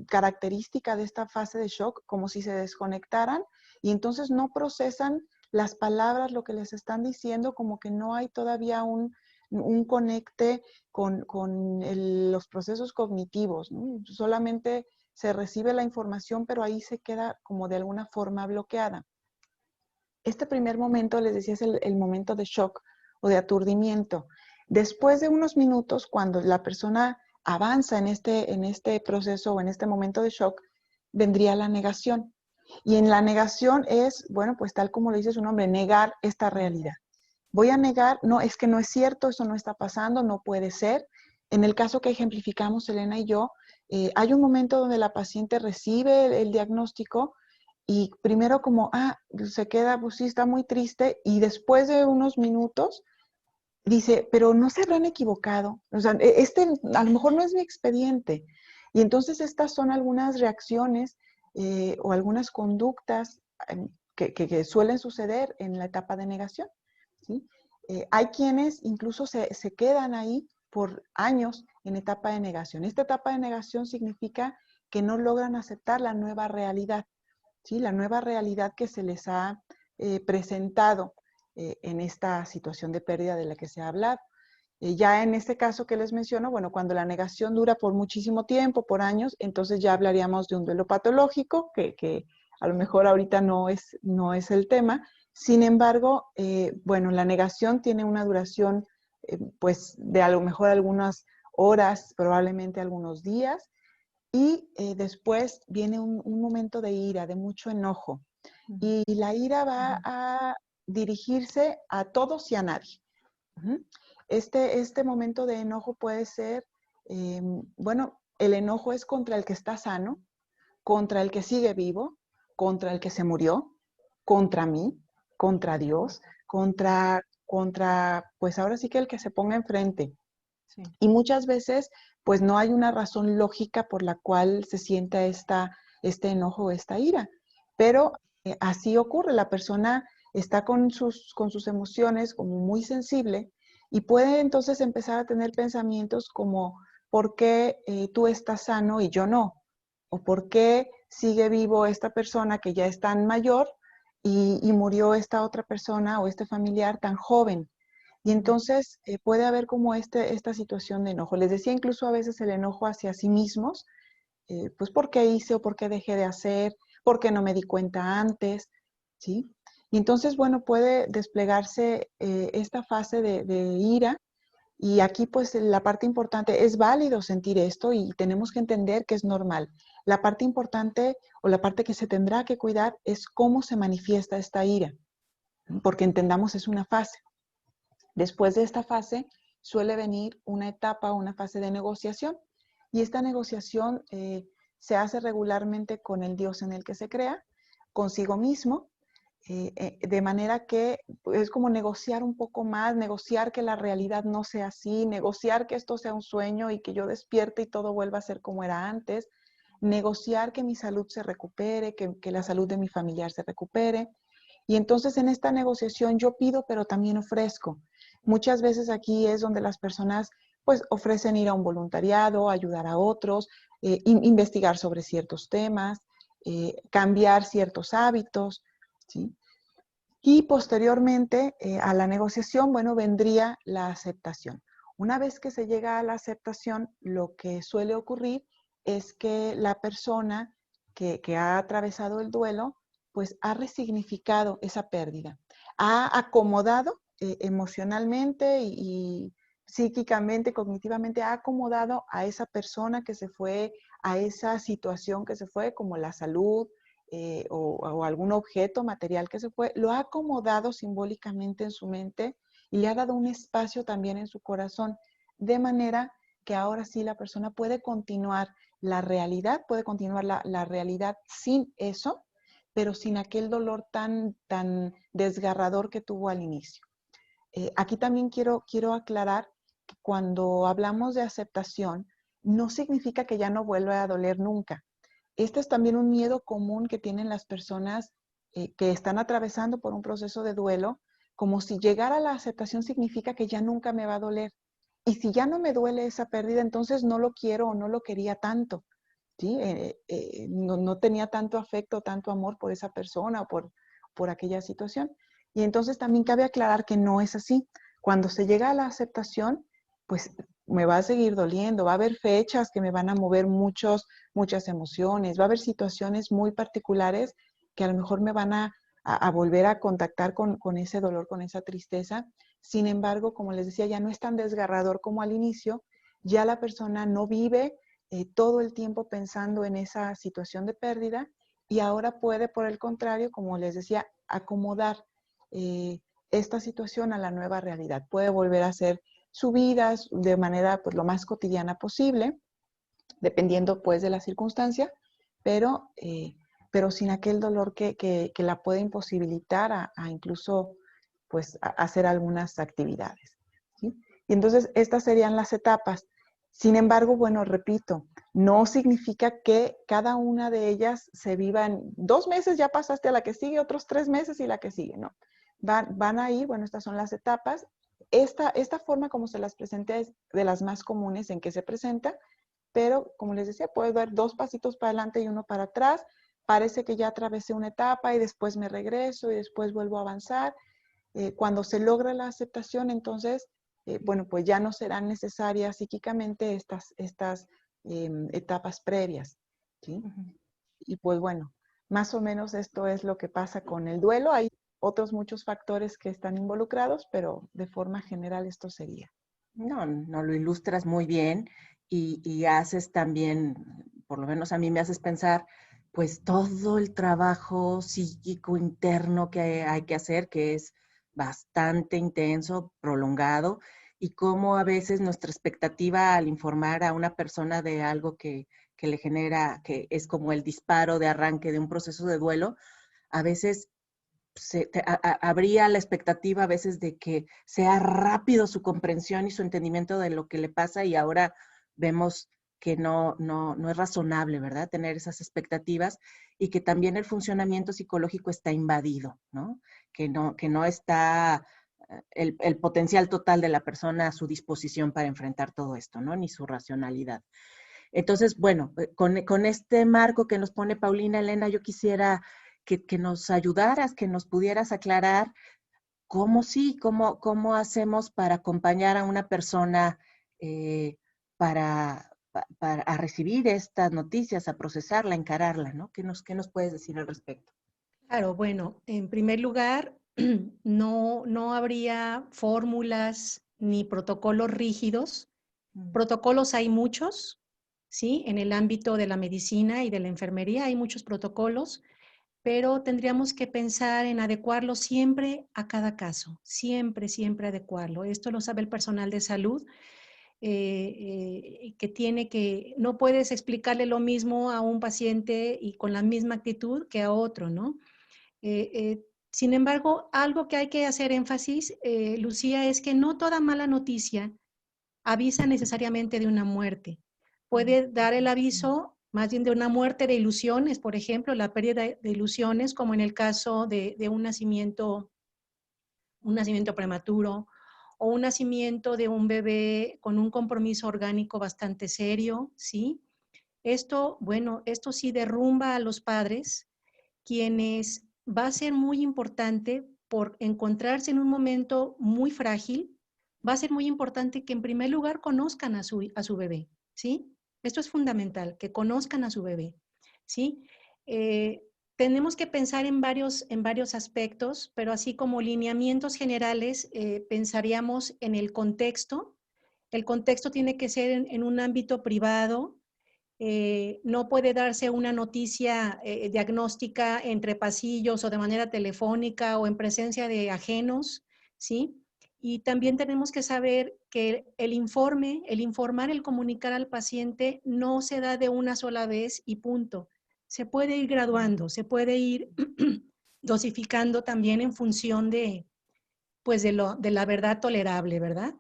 característica de esta fase de shock, como si se desconectaran y entonces no procesan las palabras, lo que les están diciendo, como que no hay todavía un conecte con los procesos cognitivos, ¿no? Solamente se recibe la información, pero ahí se queda como de alguna forma bloqueada. Este primer momento, les decía, es el momento de shock o de aturdimiento. Después de unos minutos, cuando la persona avanza en este proceso o en este momento de shock, vendría la negación. Y en la negación es, bueno, pues tal como lo dice su nombre, negar esta realidad. Voy a negar, no, es que no es cierto, eso no está pasando, no puede ser. En el caso que ejemplificamos Elena y yo, hay un momento donde la paciente recibe el diagnóstico y primero como, se queda, pues sí, está muy triste, y después de unos minutos dice, pero no se habrán equivocado, o sea, a lo mejor no es mi expediente. Y entonces estas son algunas reacciones o algunas conductas que suelen suceder en la etapa de negación, ¿sí? Hay quienes incluso se quedan ahí por años en etapa de negación. Esta etapa de negación significa que no logran aceptar la nueva realidad, ¿sí? La nueva realidad que se les ha presentado en esta situación de pérdida de la que se ha hablado. Ya en este caso que les menciono, bueno, cuando la negación dura por muchísimo tiempo, por años, entonces ya hablaríamos de un duelo patológico, que a lo mejor ahorita no es el tema. Sin embargo, bueno, la negación tiene una duración, pues, de a lo mejor algunas horas, probablemente algunos días, y después viene un momento de ira, de mucho enojo. Y la ira va a dirigirse a todos y a nadie. Este momento de enojo puede ser, bueno, el enojo es contra el que está sano, contra el que sigue vivo, contra el que se murió, contra mí, contra Dios, contra, pues ahora sí que el que se ponga enfrente. Sí. Y muchas veces, pues no hay una razón lógica por la cual se sienta este enojo o esta ira, pero así ocurre. La persona está con sus emociones como muy sensible y puede entonces empezar a tener pensamientos como, ¿por qué tú estás sano y yo no? ¿O por qué sigue vivo esta persona que ya es tan mayor y murió esta otra persona o este familiar tan joven? Y entonces puede haber como esta situación de enojo. Les decía incluso a veces el enojo hacia sí mismos, pues ¿por qué hice o por qué dejé de hacer? ¿Por qué no me di cuenta antes? ¿Sí? Y entonces, bueno, puede desplegarse esta fase de ira. Y aquí pues la parte importante, es válido sentir esto y tenemos que entender que es normal. La parte importante o la parte que se tendrá que cuidar es cómo se manifiesta esta ira, porque entendamos es una fase. Después de esta fase suele venir una etapa, una fase de negociación, y esta negociación se hace regularmente con el Dios en el que se crea, consigo mismo, de manera que es como negociar un poco más, negociar que la realidad no sea así, negociar que esto sea un sueño y que yo despierte y todo vuelva a ser como era antes, negociar que mi salud se recupere, que la salud de mi familiar se recupere. Y entonces en esta negociación yo pido, pero también ofrezco. Muchas veces aquí es donde las personas pues ofrecen ir a un voluntariado, ayudar a otros, investigar sobre ciertos temas, cambiar ciertos hábitos, ¿sí? Y posteriormente a la negociación, bueno, vendría la aceptación. Una vez que se llega a la aceptación, lo que suele ocurrir es que la persona que ha atravesado el duelo, pues ha resignificado esa pérdida, ha acomodado emocionalmente y psíquicamente, cognitivamente, ha acomodado a esa persona que se fue, a esa situación que se fue, como la salud, o algún objeto material que se fue, lo ha acomodado simbólicamente en su mente y le ha dado un espacio también en su corazón, de manera que ahora sí la persona puede continuar la realidad, puede continuar la realidad sin eso, pero sin aquel dolor tan desgarrador que tuvo al inicio. Aquí también quiero aclarar que cuando hablamos de aceptación, no significa que ya no vuelva a doler nunca. Este es también un miedo común que tienen las personas que están atravesando por un proceso de duelo, como si llegar a la aceptación significa que ya nunca me va a doler. Y si ya no me duele esa pérdida, entonces no lo quiero o no lo quería tanto. ¿Sí? No tenía tanto afecto, tanto amor por esa persona o por aquella situación. Y entonces también cabe aclarar que no es así. Cuando se llega a la aceptación, pues me va a seguir doliendo, va a haber fechas que me van a mover muchas emociones, va a haber situaciones muy particulares que a lo mejor me van a volver a contactar con ese dolor, con esa tristeza. Sin embargo, como les decía, ya no es tan desgarrador como al inicio, ya la persona no vive todo el tiempo pensando en esa situación de pérdida y ahora puede, por el contrario, como les decía, acomodar esta situación a la nueva realidad. Puede volver a hacer su vida de manera pues, lo más cotidiana posible, dependiendo pues de la circunstancia, pero sin aquel dolor que la puede imposibilitar a incluso pues a hacer algunas actividades. ¿Sí? Y entonces estas serían las etapas. Sin embargo, bueno, repito, no significa que cada una de ellas se viva en 2 meses, ya pasaste a la que sigue, otros 3 meses y la que sigue, no. Van a ir, bueno, estas son las etapas. Esta forma como se las presenté es de las más comunes en que se presenta, pero como les decía, puedes dar 2 pasitos para adelante y 1 para atrás. Parece que ya atravesé una etapa y después me regreso y después vuelvo a avanzar. Cuando se logra la aceptación, entonces, bueno, pues ya no serán necesarias psíquicamente estas etapas previas, ¿sí? Y pues bueno, más o menos esto es lo que pasa con el duelo. Hay otros muchos factores que están involucrados, pero de forma general esto sería. No, lo ilustras muy bien y haces también, por lo menos a mí me haces pensar, pues todo el trabajo psíquico interno que hay que hacer, que es bastante intenso, prolongado, y cómo a veces nuestra expectativa al informar a una persona de algo que le genera, que es como el disparo de arranque de un proceso de duelo, a veces habría la expectativa a veces de que sea rápido su comprensión y su entendimiento de lo que le pasa y ahora vemos que no es razonable, ¿verdad? Tener esas expectativas y que también el funcionamiento psicológico está invadido, ¿no? Que no está el potencial total de la persona a su disposición para enfrentar todo esto, ¿no? Ni su racionalidad. Entonces, bueno, con este marco que nos pone Paulina, Elena, yo quisiera que nos ayudaras, que nos pudieras aclarar cómo hacemos para acompañar a una persona para recibir estas noticias, a procesarla, a encararla, ¿no? ¿Qué nos puedes decir al respecto? Claro, bueno, en primer lugar, no habría fórmulas ni protocolos rígidos. Protocolos hay muchos, ¿sí? En el ámbito de la medicina y de la enfermería hay muchos protocolos, pero tendríamos que pensar en adecuarlo siempre a cada caso, siempre, siempre adecuarlo. Esto lo sabe el personal de salud, no puedes explicarle lo mismo a un paciente y con la misma actitud que a otro, ¿no? Sin embargo, algo que hay que hacer énfasis, Lucía, es que no toda mala noticia avisa necesariamente de una muerte. Puede dar el aviso más bien de una muerte de ilusiones, por ejemplo, la pérdida de ilusiones, como en el caso de un nacimiento prematuro o un nacimiento de un bebé con un compromiso orgánico bastante serio, ¿sí? Esto sí derrumba a los padres, quienes va a ser muy importante por encontrarse en un momento muy frágil. Va a ser muy importante que en primer lugar conozcan a su bebé, ¿sí? Esto es fundamental, que conozcan a su bebé, ¿sí? Tenemos que pensar en varios aspectos, pero así como lineamientos generales, pensaríamos en el contexto. El contexto tiene que ser en un ámbito privado. No puede darse una noticia diagnóstica entre pasillos o de manera telefónica o en presencia de ajenos, ¿sí? Y también tenemos que saber que el informar, el comunicar al paciente no se da de una sola vez y punto. Se puede ir graduando, se puede ir dosificando también en función de, pues de la verdad tolerable, ¿verdad?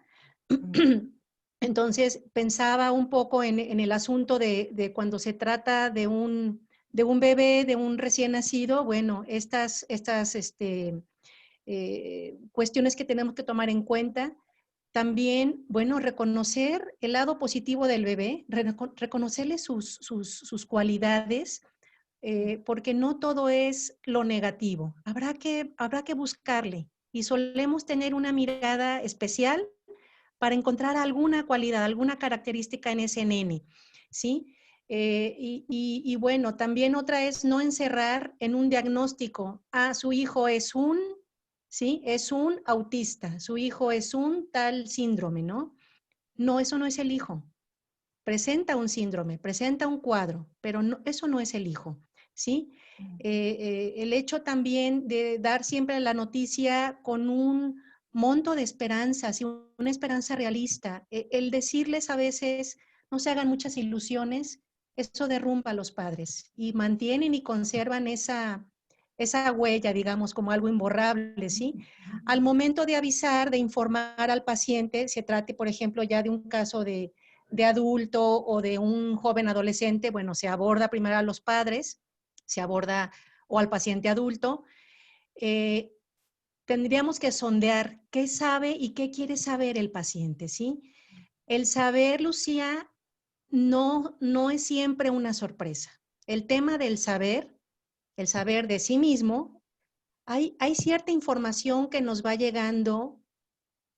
Entonces, pensaba un poco en el asunto de cuando se trata de un bebé, de un recién nacido, bueno, estas cuestiones que tenemos que tomar en cuenta. También, bueno, reconocer el lado positivo del bebé, reconocerle sus cualidades, porque no todo es lo negativo. Habrá que buscarle y solemos tener una mirada especial para encontrar alguna cualidad, alguna característica en ese nene, ¿sí? Y bueno, también otra es no encerrar en un diagnóstico, su hijo es un, ¿sí? Es un autista, su hijo es un tal síndrome, ¿no? No, eso no es el hijo. Presenta un síndrome, presenta un cuadro, pero no, eso no es el hijo, ¿sí? El hecho también de dar siempre la noticia con un monto de esperanza, ¿sí? Una esperanza realista. El decirles a veces, no se hagan muchas ilusiones, eso derrumba a los padres y mantienen y conservan esa huella, digamos, como algo imborrable, ¿sí? Al momento de avisar, de informar al paciente, se trate, por ejemplo, ya de un caso de adulto o de un joven adolescente, bueno, se aborda primero a los padres, se aborda o al paciente adulto. Tendríamos que sondear qué sabe y qué quiere saber el paciente, ¿sí? El saber, Lucía, no es siempre una sorpresa. El tema del saber, el saber de sí mismo, hay cierta información que nos va llegando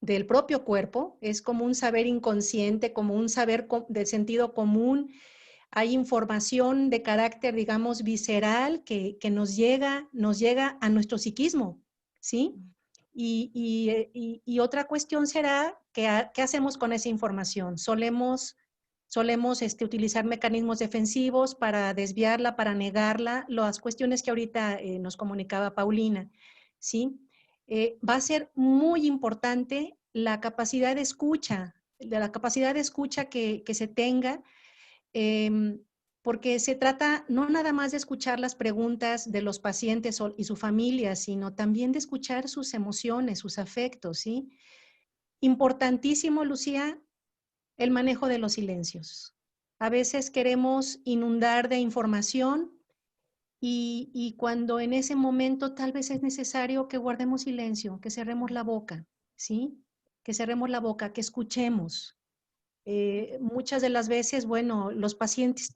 del propio cuerpo, es como un saber inconsciente, como un saber de sentido común. Hay información de carácter, digamos, visceral que nos llega a nuestro psiquismo, ¿sí? Y otra cuestión será, ¿qué hacemos con esa información? Solemos utilizar mecanismos defensivos para desviarla, para negarla, las cuestiones que ahorita nos comunicaba Paulina, ¿sí? Va a ser muy importante la capacidad de escucha, que se tenga, porque se trata no nada más de escuchar las preguntas de los pacientes y su familia, sino también de escuchar sus emociones, sus afectos, ¿sí? Importantísimo, Lucía, el manejo de los silencios. A veces queremos inundar de información y cuando en ese momento tal vez es necesario que guardemos silencio, que cerremos la boca, ¿sí? Que cerremos la boca, que escuchemos. Muchas de las veces, bueno, los pacientes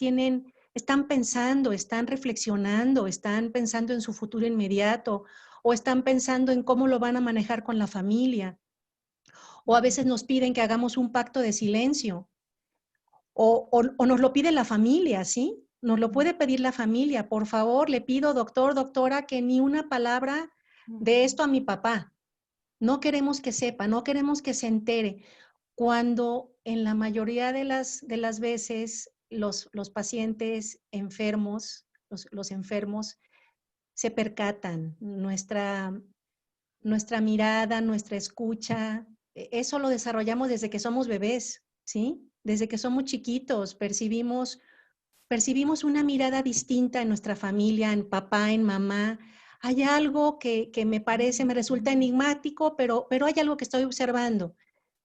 están pensando, están reflexionando, están pensando en su futuro inmediato o están pensando en cómo lo van a manejar con la familia. O a veces nos piden que hagamos un pacto de silencio. O nos lo pide la familia, ¿sí? Nos lo puede pedir la familia. Por favor, le pido, doctor, doctora, que ni una palabra de esto a mi papá. No queremos que sepa, no queremos que se entere. Cuando en la mayoría de las veces los pacientes enfermos, los enfermos, se percatan, nuestra mirada, nuestra escucha, eso lo desarrollamos desde que somos bebés, ¿sí? Desde que somos chiquitos, percibimos una mirada distinta en nuestra familia, en papá, en mamá. Hay algo que me resulta enigmático, pero hay algo que estoy observando.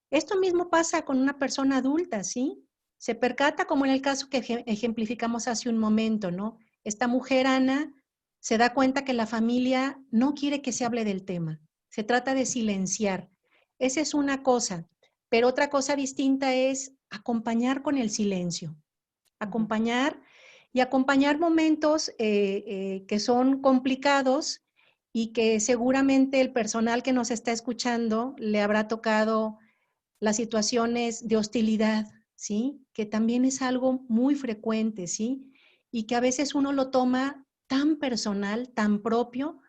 Esto mismo pasa con una persona adulta, ¿sí? Se percata, como en el caso que ejemplificamos hace un momento, ¿no? Esta mujer, Ana, se da cuenta que la familia no quiere que se hable del tema. Se trata de silenciar. Esa es una cosa, pero otra cosa distinta es acompañar con el silencio. Acompañar momentos que son complicados y que seguramente el personal que nos está escuchando le habrá tocado las situaciones de hostilidad, ¿sí? Que también es algo muy frecuente, ¿sí? Y que a veces uno lo toma tan personal, tan propio,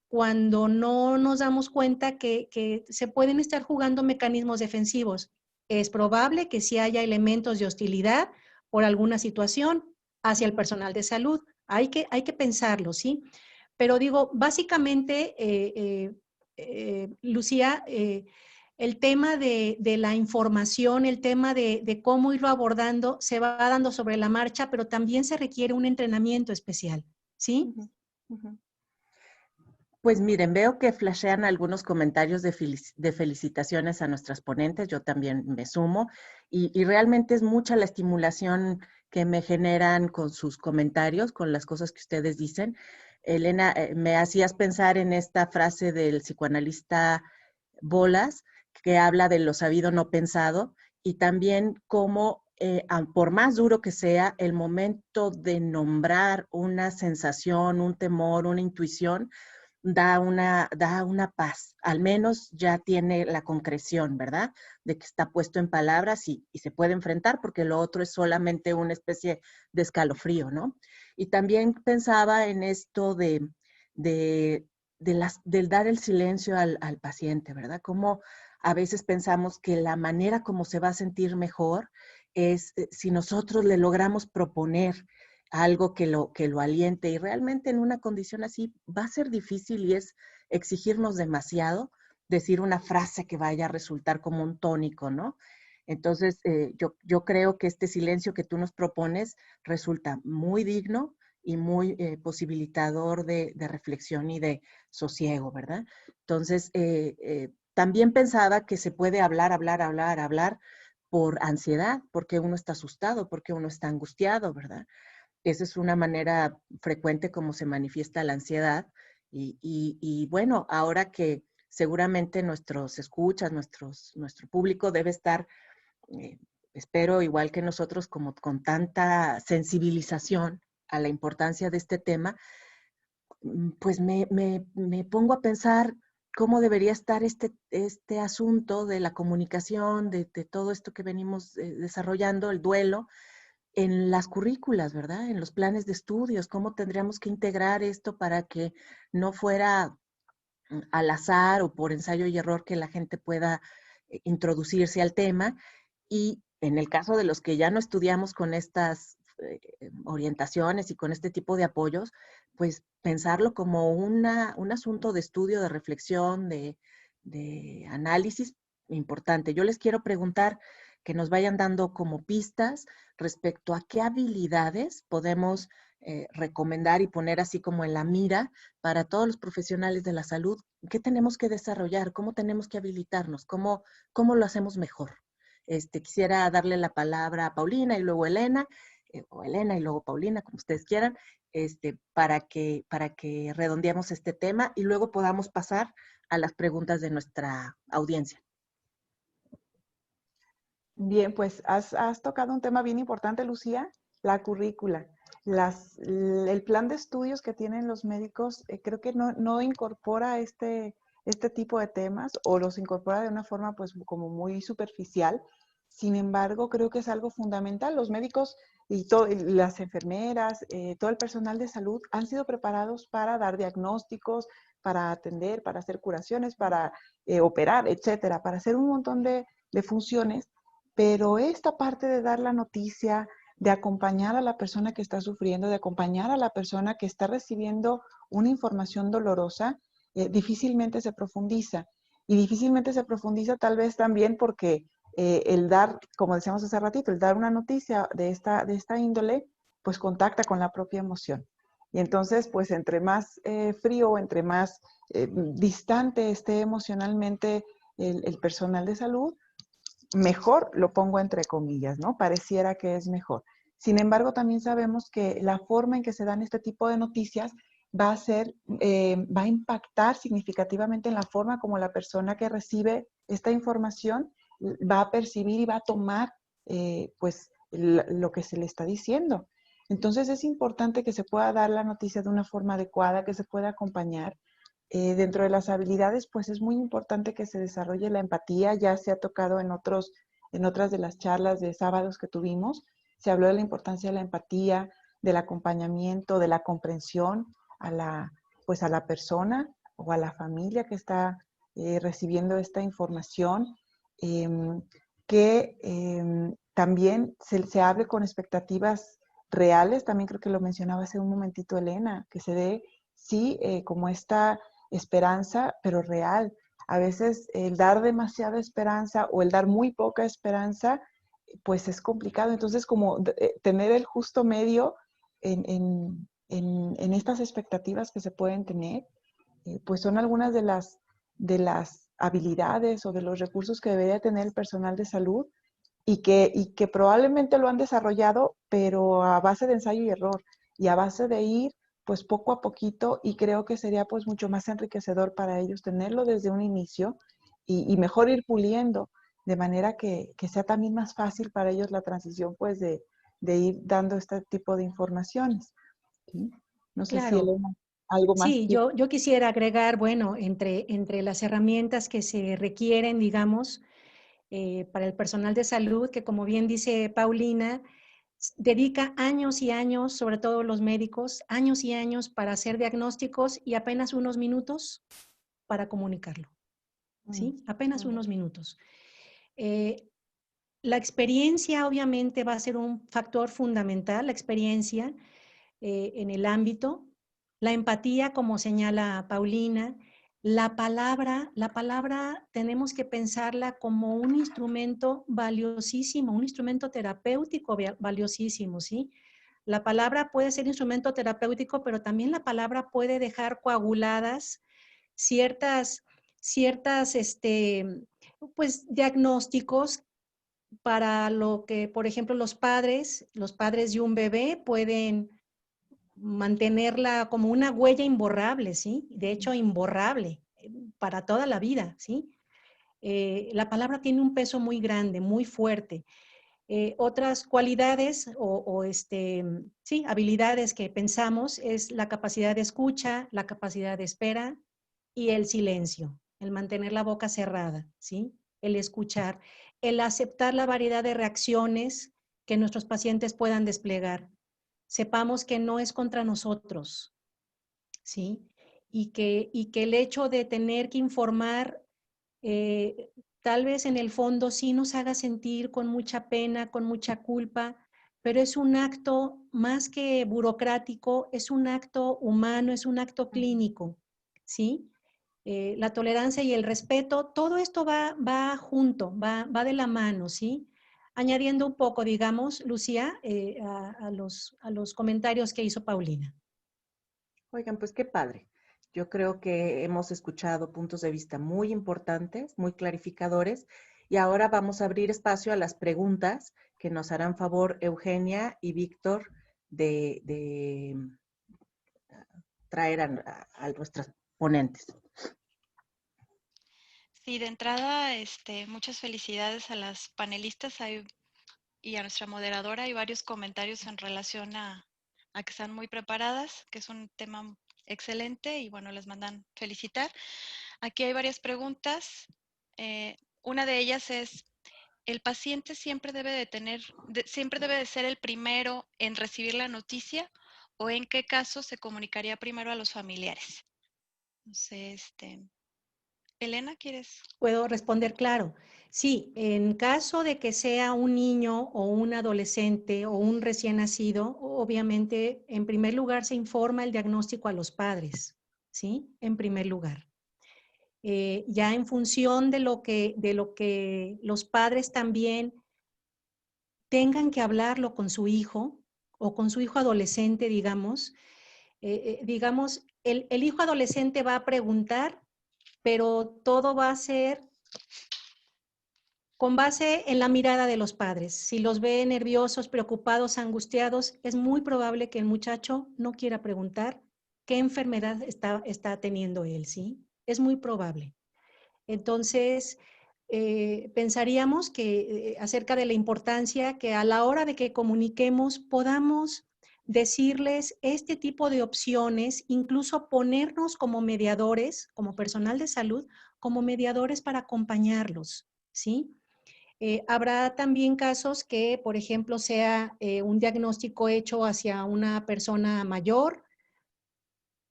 cuando no nos damos cuenta que se pueden estar jugando mecanismos defensivos. Es probable que sí haya elementos de hostilidad por alguna situación hacia el personal de salud. Hay que pensarlo, ¿sí? Pero digo, básicamente, Lucía, el tema de la información, el tema de cómo irlo abordando, se va dando sobre la marcha, pero también se requiere un entrenamiento especial, ¿sí? Ujú, ujú. Pues miren, veo que flashean algunos comentarios de felicitaciones a nuestras ponentes, yo también me sumo, y realmente es mucha la estimulación que me generan con sus comentarios, con las cosas que ustedes dicen. Elena, me hacías pensar en esta frase del psicoanalista Bolas, que habla de lo sabido no pensado, y también cómo, por más duro que sea, el momento de nombrar una sensación, un temor, una intuición, da una paz, al menos ya tiene la concreción, ¿verdad? De que está puesto en palabras y se puede enfrentar, porque lo otro es solamente una especie de escalofrío, ¿no? Y también pensaba en esto del dar el silencio al paciente, ¿verdad? Como a veces pensamos que la manera como se va a sentir mejor es si nosotros le logramos proponer algo que lo aliente, y realmente en una condición así va a ser difícil y es exigirnos demasiado decir una frase que vaya a resultar como un tónico, ¿no? Entonces, yo creo que este silencio que tú nos propones resulta muy digno y muy posibilitador de reflexión y de sosiego, ¿verdad? Entonces, también pensaba que se puede hablar por ansiedad, porque uno está asustado, porque uno está angustiado, ¿verdad? Esa es una manera frecuente como se manifiesta la ansiedad. Y bueno, ahora que seguramente nuestros escuchas, nuestro público debe estar, eh, espero igual que nosotros, como con tanta sensibilización a la importancia de este tema, pues me pongo a pensar cómo debería estar este asunto de la comunicación, de todo esto que venimos desarrollando, el duelo, en las currículas, ¿verdad? En los planes de estudios, cómo tendríamos que integrar esto para que no fuera al azar o por ensayo y error que la gente pueda introducirse al tema. Y en el caso de los que ya no estudiamos con estas orientaciones y con este tipo de apoyos, pues pensarlo como un asunto de estudio, de reflexión, de análisis importante. Yo les quiero preguntar que nos vayan dando como pistas respecto a qué habilidades podemos recomendar y poner así como en la mira para todos los profesionales de la salud. ¿Qué tenemos que desarrollar? ¿Cómo tenemos que habilitarnos? ¿Cómo lo hacemos mejor? Quisiera darle la palabra a Paulina y luego Elena, o Elena y luego Paulina, como ustedes quieran, para que redondeemos este tema y luego podamos pasar a las preguntas de nuestra audiencia. Bien, pues has tocado un tema bien importante, Lucía, la currícula. El plan de estudios que tienen los médicos creo que no incorpora este tipo de temas, o los incorpora de una forma pues como muy superficial. Sin embargo, creo que es algo fundamental. Los médicos y las enfermeras, todo el personal de salud han sido preparados para dar diagnósticos, para atender, para hacer curaciones, para operar, etcétera, para hacer un montón de funciones. Pero esta parte de dar la noticia, de acompañar a la persona que está sufriendo, de acompañar a la persona que está recibiendo una información dolorosa, difícilmente se profundiza. Y difícilmente se profundiza tal vez también porque el dar, como decíamos hace ratito, el dar una noticia de esta índole, pues contacta con la propia emoción. Y entonces, pues entre más frío, entre más distante esté emocionalmente el personal de salud, mejor, lo pongo entre comillas, ¿no? Pareciera que es mejor. Sin embargo, también sabemos que la forma en que se dan este tipo de noticias va a impactar significativamente en la forma como la persona que recibe esta información va a percibir y va a tomar pues lo que se le está diciendo. Entonces es importante que se pueda dar la noticia de una forma adecuada, que se pueda acompañar. Dentro de las habilidades, pues es muy importante que se desarrolle la empatía. Ya se ha tocado en otras de las charlas de sábados que tuvimos. Se habló de la importancia de la empatía, del acompañamiento, de la comprensión pues a la persona o a la familia que está recibiendo esta información. También se hable con expectativas reales. También creo que lo mencionaba hace un momentito Elena, que se dé, sí, como esta esperanza, pero real. A veces el dar demasiada esperanza o el dar muy poca esperanza, pues es complicado. Entonces, como tener el justo medio en estas expectativas que se pueden tener, pues son algunas de las habilidades o de los recursos que debería tener el personal de salud y que probablemente lo han desarrollado, pero a base de ensayo y error y a base de ir pues poco a poquito, y creo que sería pues mucho más enriquecedor para ellos tenerlo desde un inicio y mejor ir puliendo, de manera que sea también más fácil para ellos la transición pues de ir dando este tipo de informaciones. ¿Sí? No sé si Claro. Elena, algo más. Sí, yo quisiera agregar, bueno, entre las herramientas que se requieren, digamos, para el personal de salud, que como bien dice Paulina, dedica años y años, sobre todo los médicos, años y años para hacer diagnósticos y apenas unos minutos para comunicarlo, ¿sí? Apenas unos minutos. La experiencia obviamente va a ser un factor fundamental, la experiencia en el ámbito, la empatía, como señala Paulina, la palabra tenemos que pensarla como un instrumento valiosísimo, un instrumento terapéutico valiosísimo, ¿sí? La palabra puede ser instrumento terapéutico, pero también la palabra puede dejar coaguladas ciertas pues, diagnósticos para lo que, por ejemplo, los padres de un bebé pueden mantenerla como una huella imborrable, ¿sí? De hecho, imborrable para toda la vida, ¿sí? La palabra tiene un peso muy grande, muy fuerte. Otras cualidades sí, habilidades que pensamos es la capacidad de escucha, la capacidad de espera y el silencio, el mantener la boca cerrada, ¿sí? El escuchar, el aceptar la variedad de reacciones que nuestros pacientes puedan desplegar. Sepamos que no es contra nosotros, ¿sí? Y que el hecho de tener que informar tal vez en el fondo sí nos haga sentir con mucha pena, con mucha culpa, pero es un acto más que burocrático, es un acto humano, es un acto clínico, ¿sí? La tolerancia y el respeto, todo esto va junto, va de la mano, ¿sí? Añadiendo un poco, digamos, Lucía, a los comentarios que hizo Paulina. Oigan, pues qué padre. Yo creo que hemos escuchado puntos de vista muy importantes, muy clarificadores, y ahora vamos a abrir espacio a las preguntas que nos harán favor Eugenia y Víctor de traer a nuestras ponentes. Sí, de entrada, muchas felicidades a las panelistas y a nuestra moderadora. Hay varios comentarios en relación a que están muy preparadas, que es un tema excelente y bueno, les mandan felicitar. Aquí hay varias preguntas. Una de ellas es, ¿el paciente siempre debe de ser el primero en recibir la noticia o en qué caso se comunicaría primero a los familiares? No sé, Elena, ¿quieres? Puedo responder, claro. Sí, en caso de que sea un niño o un adolescente o un recién nacido, obviamente, en primer lugar se informa el diagnóstico a los padres, ¿sí? En primer lugar. Ya en función de lo que los padres también tengan que hablarlo con su hijo o con su hijo adolescente, digamos, el hijo adolescente va a preguntar, pero todo va a ser con base en la mirada de los padres. Si los ve nerviosos, preocupados, angustiados, es muy probable que el muchacho no quiera preguntar qué enfermedad está teniendo él, ¿sí? Es muy probable. Entonces, pensaríamos que acerca de la importancia que a la hora de que comuniquemos podamos decirles este tipo de opciones, incluso ponernos como mediadores, como personal de salud, como mediadores para acompañarlos, ¿sí? Habrá también casos que, por ejemplo, sea un diagnóstico hecho hacia una persona mayor.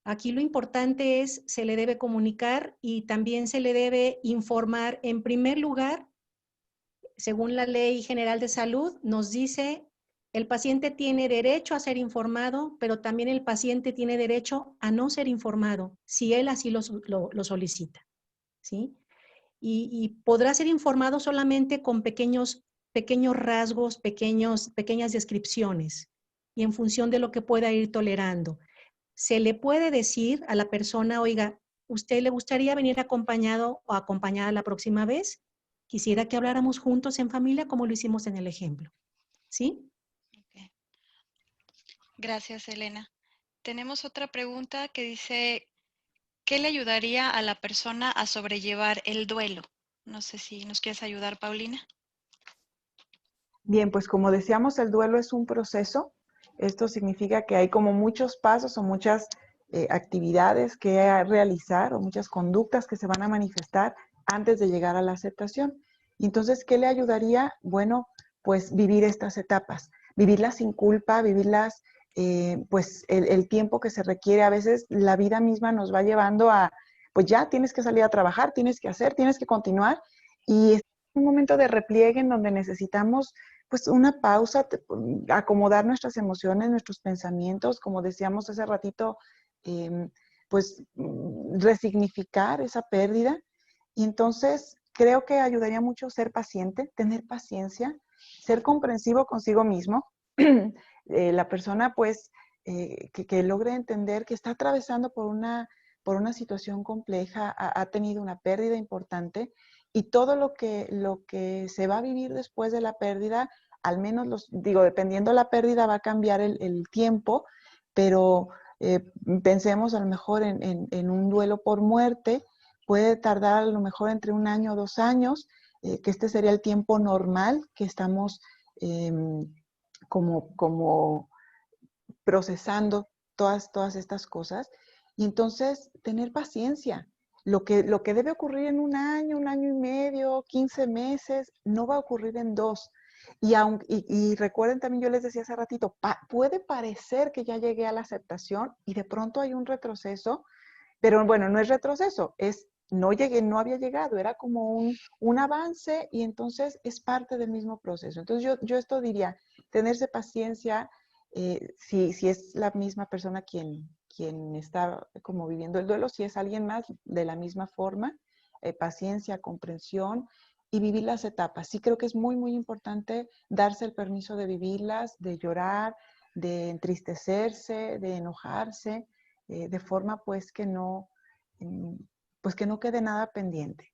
Aquí lo importante es, se le debe comunicar y también se le debe informar. En primer lugar, según la Ley General de Salud, nos dice, el paciente tiene derecho a ser informado, pero también el paciente tiene derecho a no ser informado, si él así lo solicita, ¿sí? y podrá ser informado solamente con pequeños rasgos, pequeñas descripciones y en función de lo que pueda ir tolerando. Se le puede decir a la persona, oiga, ¿usted le gustaría venir acompañado o acompañada la próxima vez? Quisiera que habláramos juntos en familia como lo hicimos en el ejemplo. ¿Sí? Ok. Gracias, Elena. Tenemos otra pregunta que dice, ¿qué le ayudaría a la persona a sobrellevar el duelo? No sé si nos quieres ayudar, Paulina. Bien, pues como decíamos, el duelo es un proceso. Esto significa que hay como muchos pasos o muchas actividades que realizar o muchas conductas que se van a manifestar antes de llegar a la aceptación. Y entonces, ¿qué le ayudaría? Bueno, pues vivir estas etapas, vivirlas sin culpa, vivirlas pues el tiempo que se requiere. A veces la vida misma nos va llevando a, pues ya tienes que salir a trabajar, tienes que hacer, tienes que continuar. Y es un momento de repliegue en donde necesitamos pues una pausa, acomodar nuestras emociones, nuestros pensamientos, como decíamos hace ratito, pues resignificar esa pérdida. Y entonces creo que ayudaría mucho ser paciente, tener paciencia, ser comprensivo consigo mismo. La persona pues que logre entender que está atravesando por una situación compleja, ha tenido una pérdida importante y todo lo que se va a vivir después de la pérdida, al menos dependiendo de la pérdida va a cambiar el tiempo, pero pensemos a lo mejor en un duelo por muerte, puede tardar a lo mejor entre 1 año o 2 años, que este sería el tiempo normal que estamos como procesando todas estas cosas. Y entonces, tener paciencia. Lo que debe ocurrir en 1 año y medio, 15 meses, no va a ocurrir en 2. Y recuerden también, yo les decía hace ratito, puede parecer que ya llegué a la aceptación y de pronto hay un retroceso, pero bueno, no es retroceso, no llegué, no había llegado, era como un avance y entonces es parte del mismo proceso. Entonces yo esto diría, tenerse paciencia, si es la misma persona quien está como viviendo el duelo, si es alguien más de la misma forma, paciencia, comprensión y vivir las etapas. Sí creo que es muy, muy importante darse el permiso de vivirlas, de llorar, de entristecerse, de enojarse, de forma pues que no quede nada pendiente.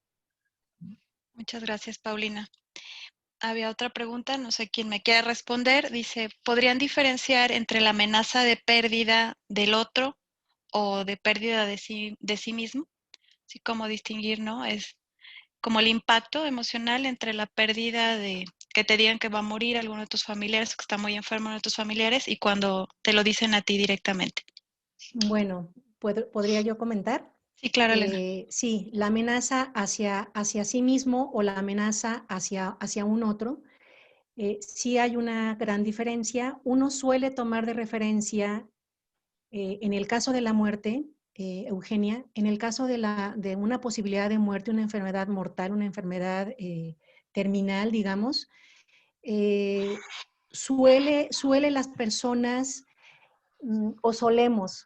Muchas gracias, Paulina. Había otra pregunta, no sé quién me quiere responder. Dice, ¿podrían diferenciar entre la amenaza de pérdida del otro o de pérdida de sí mismo? Así como distinguir, ¿no? Es como el impacto emocional entre la pérdida de que te digan que va a morir alguno de tus familiares, que está muy enfermo uno de tus familiares, y cuando te lo dicen a ti directamente. Bueno, ¿podría yo comentar? Sí, claro, Elena. Sí, la amenaza hacia sí mismo o la amenaza hacia un otro, sí hay una gran diferencia. Uno suele tomar de referencia, en el caso de la muerte, Eugenia, en el caso de una posibilidad de muerte, una enfermedad mortal, una enfermedad terminal, digamos, suele las personas o solemos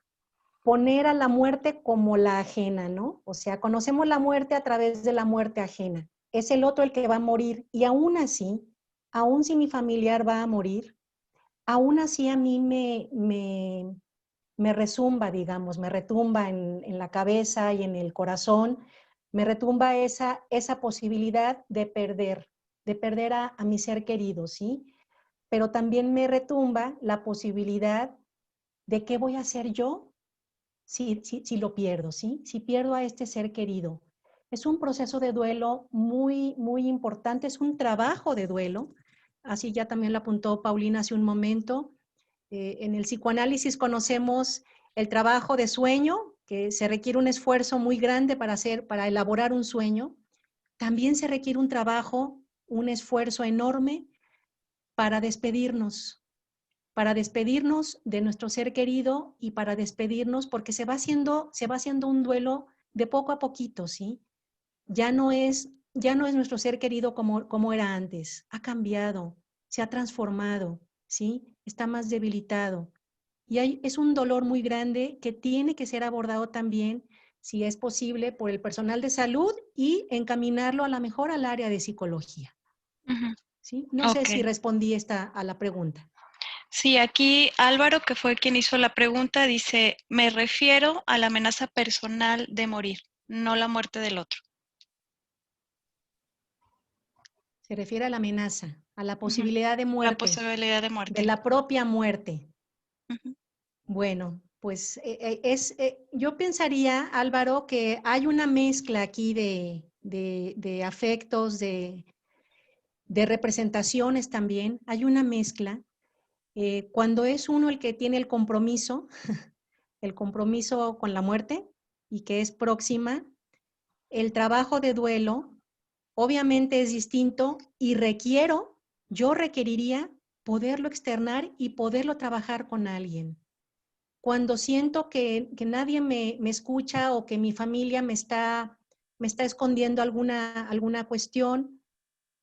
poner a la muerte como la ajena, ¿no? O sea, conocemos la muerte a través de la muerte ajena. Es el otro el que va a morir y aún así, aún si mi familiar va a morir, aún así a mí me resumba, digamos, me retumba en la cabeza y en el corazón, me retumba esa posibilidad de perder a mi ser querido, ¿sí? Pero también me retumba la posibilidad de qué voy a hacer yo si lo pierdo, ¿sí? Si pierdo a este ser querido. Es un proceso de duelo muy, muy importante, es un trabajo de duelo, así ya también lo apuntó Paulina hace un momento. En el psicoanálisis conocemos el trabajo de sueño, que se requiere un esfuerzo muy grande para elaborar un sueño. También se requiere un trabajo, un esfuerzo enorme para despedirnos de nuestro ser querido y para despedirnos, porque se va haciendo un duelo de poco a poquito, ¿sí? Ya no es nuestro ser querido como era antes, ha cambiado, se ha transformado, ¿sí? Está más debilitado. Y es un dolor muy grande que tiene que ser abordado también si es posible, por el personal de salud y encaminarlo a lo mejor al área de psicología. Ujú. ¿Sí? No sé si Ok. respondí a la pregunta. Sí, aquí Álvaro, que fue quien hizo la pregunta, dice, me refiero a la amenaza personal de morir, no la muerte del otro. Se refiere a la amenaza, a la Ujú. posibilidad de La muerte, posibilidad de de muerte. la propia muerte. Ujú. Bueno, pues yo pensaría, Álvaro, que hay una mezcla aquí de afectos, de representaciones también. Hay una mezcla. Cuando es uno el que tiene el compromiso con la muerte y que es próxima, el trabajo de duelo obviamente es distinto y yo requeriría poderlo externar y poderlo trabajar con alguien. Cuando siento que nadie me escucha o que mi familia me está escondiendo alguna cuestión,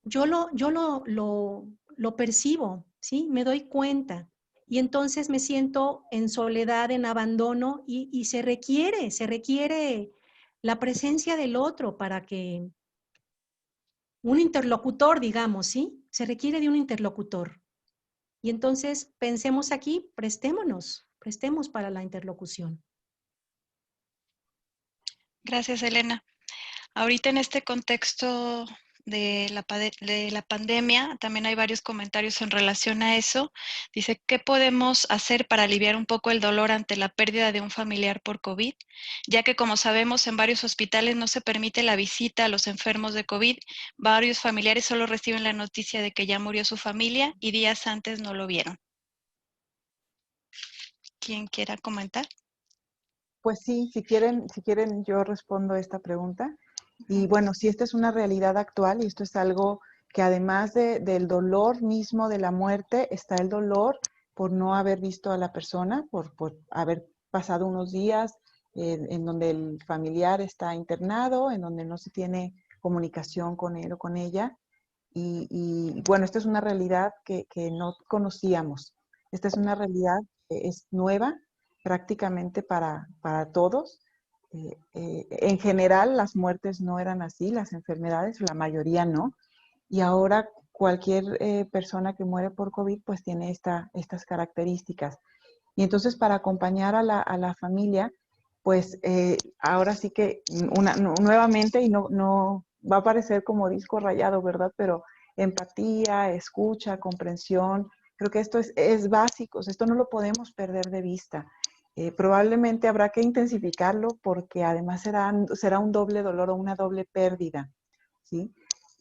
yo lo percibo, ¿sí? Me doy cuenta. Y entonces me siento en soledad, en abandono y se requiere la presencia del otro para que un interlocutor, digamos, ¿sí? Se requiere de un interlocutor. Y entonces pensemos aquí, prestemos para la interlocución. Gracias, Elena. Ahorita en este contexto de la pandemia, también hay varios comentarios en relación a eso. Dice, ¿qué podemos hacer para aliviar un poco el dolor ante la pérdida de un familiar por COVID? Ya que, como sabemos, en varios hospitales no se permite la visita a los enfermos de COVID. Varios familiares solo reciben la noticia de que ya murió su familia y días antes no lo vieron. ¿Quién quiera comentar? Pues sí, si quieren, yo respondo esta pregunta. Y bueno, si esta es una realidad actual y esto es algo que además del dolor mismo de la muerte, está el dolor por no haber visto a la persona, por haber pasado unos días en donde el familiar está internado, en donde no se tiene comunicación con él o con ella. Y bueno, esta es una realidad que no conocíamos. Esta es una realidad que es nueva prácticamente para todos. En general, las muertes no eran así, las enfermedades, la mayoría no. Y ahora cualquier persona que muere por COVID, pues tiene estas características. Y entonces para acompañar a la familia, pues ahora sí que nuevamente, y no va a parecer como disco rayado, ¿verdad? Pero empatía, escucha, comprensión, creo que esto es básico, esto no lo podemos perder de vista. Probablemente habrá que intensificarlo porque además será un doble dolor o una doble pérdida, ¿sí?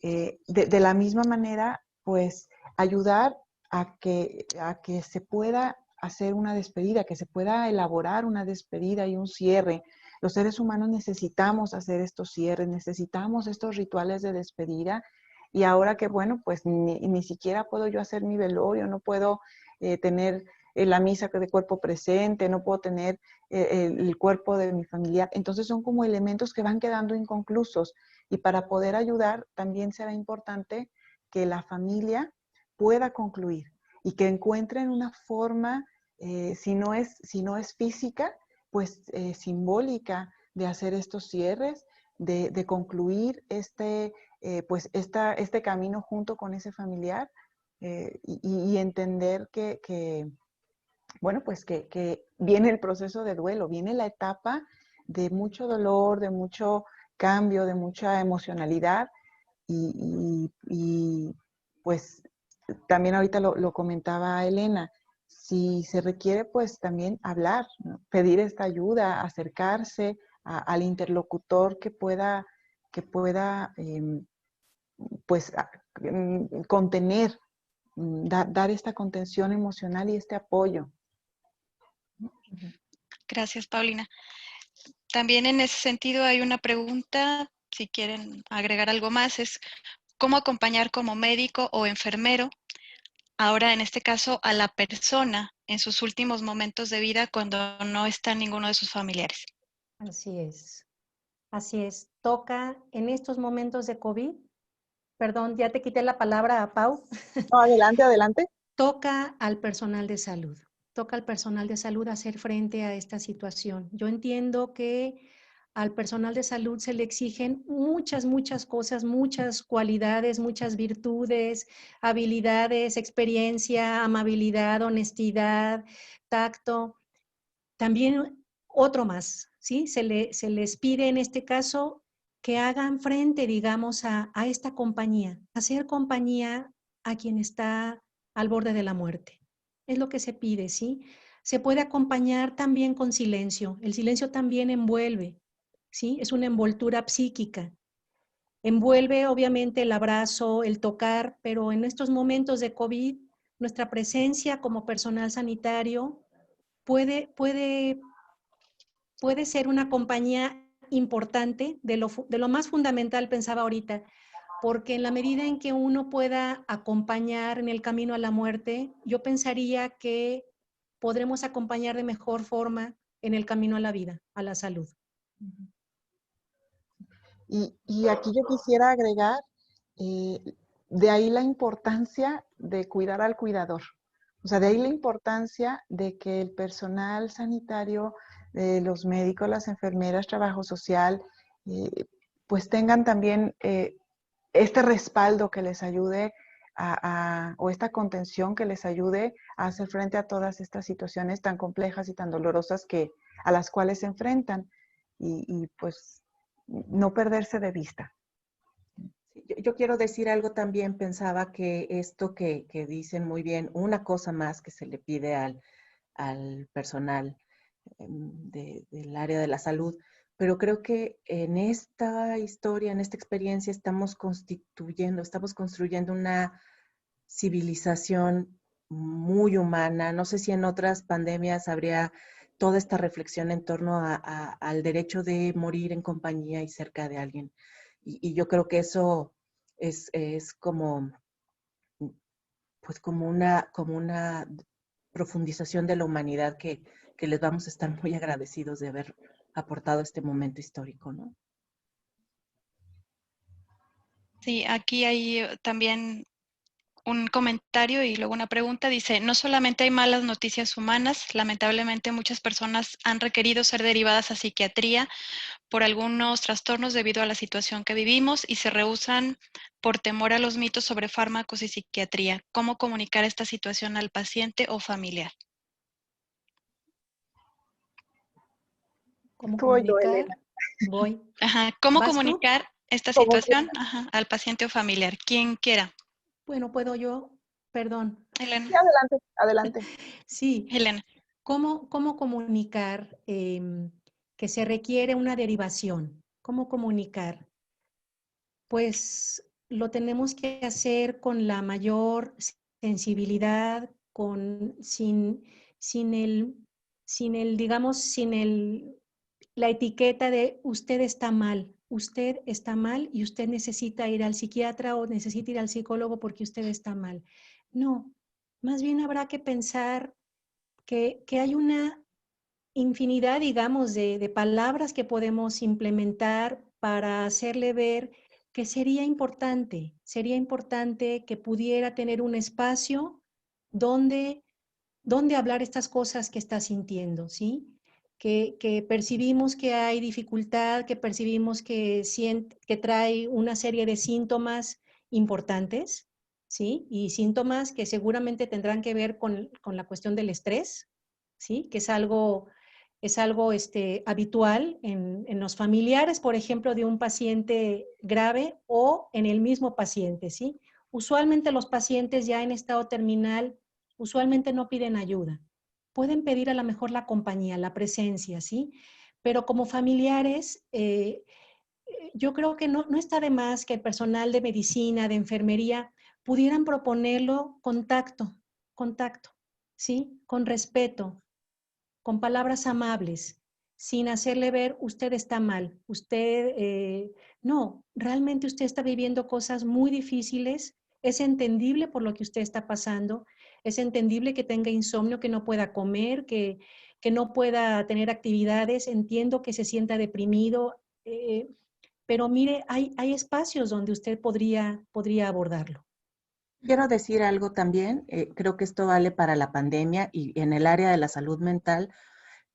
De la misma manera, pues ayudar a que se pueda hacer una despedida, que se pueda elaborar una despedida y un cierre. Los seres humanos necesitamos hacer estos cierres, necesitamos estos rituales de despedida. Y ahora que, bueno, pues ni siquiera puedo yo hacer mi velorio, no puedo tener la misa de cuerpo presente, no puedo tener el cuerpo de mi familiar. Entonces son como elementos que van quedando inconclusos. Y para poder ayudar, también será importante que la familia pueda concluir y que encuentren una forma, si no es física, pues simbólica de hacer estos cierres, de concluir este camino junto con ese familiar y entender bueno, pues que viene el proceso de duelo, viene la etapa de mucho dolor, de mucho cambio, de mucha emocionalidad y pues también ahorita lo comentaba Elena, si se requiere pues también hablar, ¿no? Pedir esta ayuda, acercarse al interlocutor que pueda pues contener, dar esta contención emocional y este apoyo. Gracias, Paulina. También en ese sentido hay una pregunta, si quieren agregar algo más, es ¿cómo acompañar como médico o enfermero, ahora en este caso, a la persona en sus últimos momentos de vida cuando no está ninguno de sus familiares? Así es. Así es. Toca en estos momentos de COVID, perdón, ya te quité la palabra a Pau, No, adelante, adelante. toca al personal de salud. Toca al personal de salud hacer frente a esta situación. Yo entiendo que al personal de salud se le exigen muchas cosas, muchas cualidades, muchas virtudes, habilidades, experiencia, amabilidad, honestidad, tacto. También otro más, ¿sí? Se les pide en este caso que hagan frente, digamos, a esta compañía, hacer compañía a quien está al borde de la muerte. Es lo que se pide, ¿sí? Se puede acompañar también con silencio. El silencio también envuelve, ¿sí? Es una envoltura psíquica. Envuelve obviamente el abrazo, el tocar, pero en estos momentos de COVID, nuestra presencia como personal sanitario puede ser una compañía importante, de lo más fundamental, pensaba ahorita, porque en la medida en que uno pueda acompañar en el camino a la muerte, yo pensaría que podremos acompañar de mejor forma en el camino a la vida, a la salud. Y aquí yo quisiera agregar, de ahí la importancia de cuidar al cuidador. O sea, de ahí la importancia de que el personal sanitario, los médicos, las enfermeras, trabajo social, pues tengan también este respaldo que les ayude o esta contención que les ayude a hacer frente a todas estas situaciones tan complejas y tan dolorosas a las cuales se enfrentan. Y pues no perderse de vista. Yo quiero decir algo también, pensaba que esto que dicen muy bien, una cosa más que se le pide al personal del área de la salud, pero creo que en esta historia, en esta experiencia, estamos construyendo una civilización muy humana. No sé si en otras pandemias habría toda esta reflexión en torno al derecho de morir en compañía y cerca de alguien. Y yo creo que eso es como, pues como una profundización de la humanidad que les vamos a estar muy agradecidos de haber aportado este momento histórico, ¿no? Sí, aquí hay también un comentario y luego una pregunta. Dice, no solamente hay malas noticias humanas, lamentablemente muchas personas han requerido ser derivadas a psiquiatría por algunos trastornos debido a la situación que vivimos y se rehúsan por temor a los mitos sobre fármacos y psiquiatría. ¿Cómo comunicar esta situación al paciente o familiar? ¿Cómo Tú o yo, comunicar? Elena. Voy. Ajá, ¿cómo ¿Vas tú? comunicar esta Como situación al paciente o familiar? Quien quiera. Bueno, puedo yo, perdón. Sí, Elena. adelante, adelante. Sí, Elena. ¿cómo comunicar que se requiere una derivación? ¿Cómo comunicar? Pues lo tenemos que hacer con la mayor sensibilidad, sin el, digamos, la etiqueta de usted está mal y usted necesita ir al psiquiatra o necesita ir al psicólogo porque usted está mal. No, más bien habrá que pensar que hay una infinidad, digamos, de palabras que podemos implementar para hacerle ver que sería importante que pudiera tener un espacio donde, hablar estas cosas que está sintiendo, ¿sí? Que percibimos que hay dificultad, que percibimos que trae una serie de síntomas importantes, ¿sí? Y síntomas que seguramente tendrán que ver con la cuestión del estrés, ¿sí? Que es algo habitual en los familiares, por ejemplo, de un paciente grave o en el mismo paciente, ¿sí? Usualmente los pacientes ya en estado terminal usualmente no piden ayuda. Pueden pedir a lo mejor la compañía, la presencia, ¿sí? Pero como familiares, yo creo que no está de más que el personal de medicina, de enfermería, pudieran proponerlo contacto, ¿sí? Con respeto, con palabras amables, sin hacerle ver usted está mal, no, realmente usted está viviendo cosas muy difíciles, es entendible por lo que usted está pasando, es entendible que tenga insomnio, que no pueda comer, que no pueda tener actividades, entiendo que se sienta deprimido, pero mire, hay espacios donde usted podría abordarlo. Quiero decir algo también, creo que esto vale para la pandemia y en el área de la salud mental.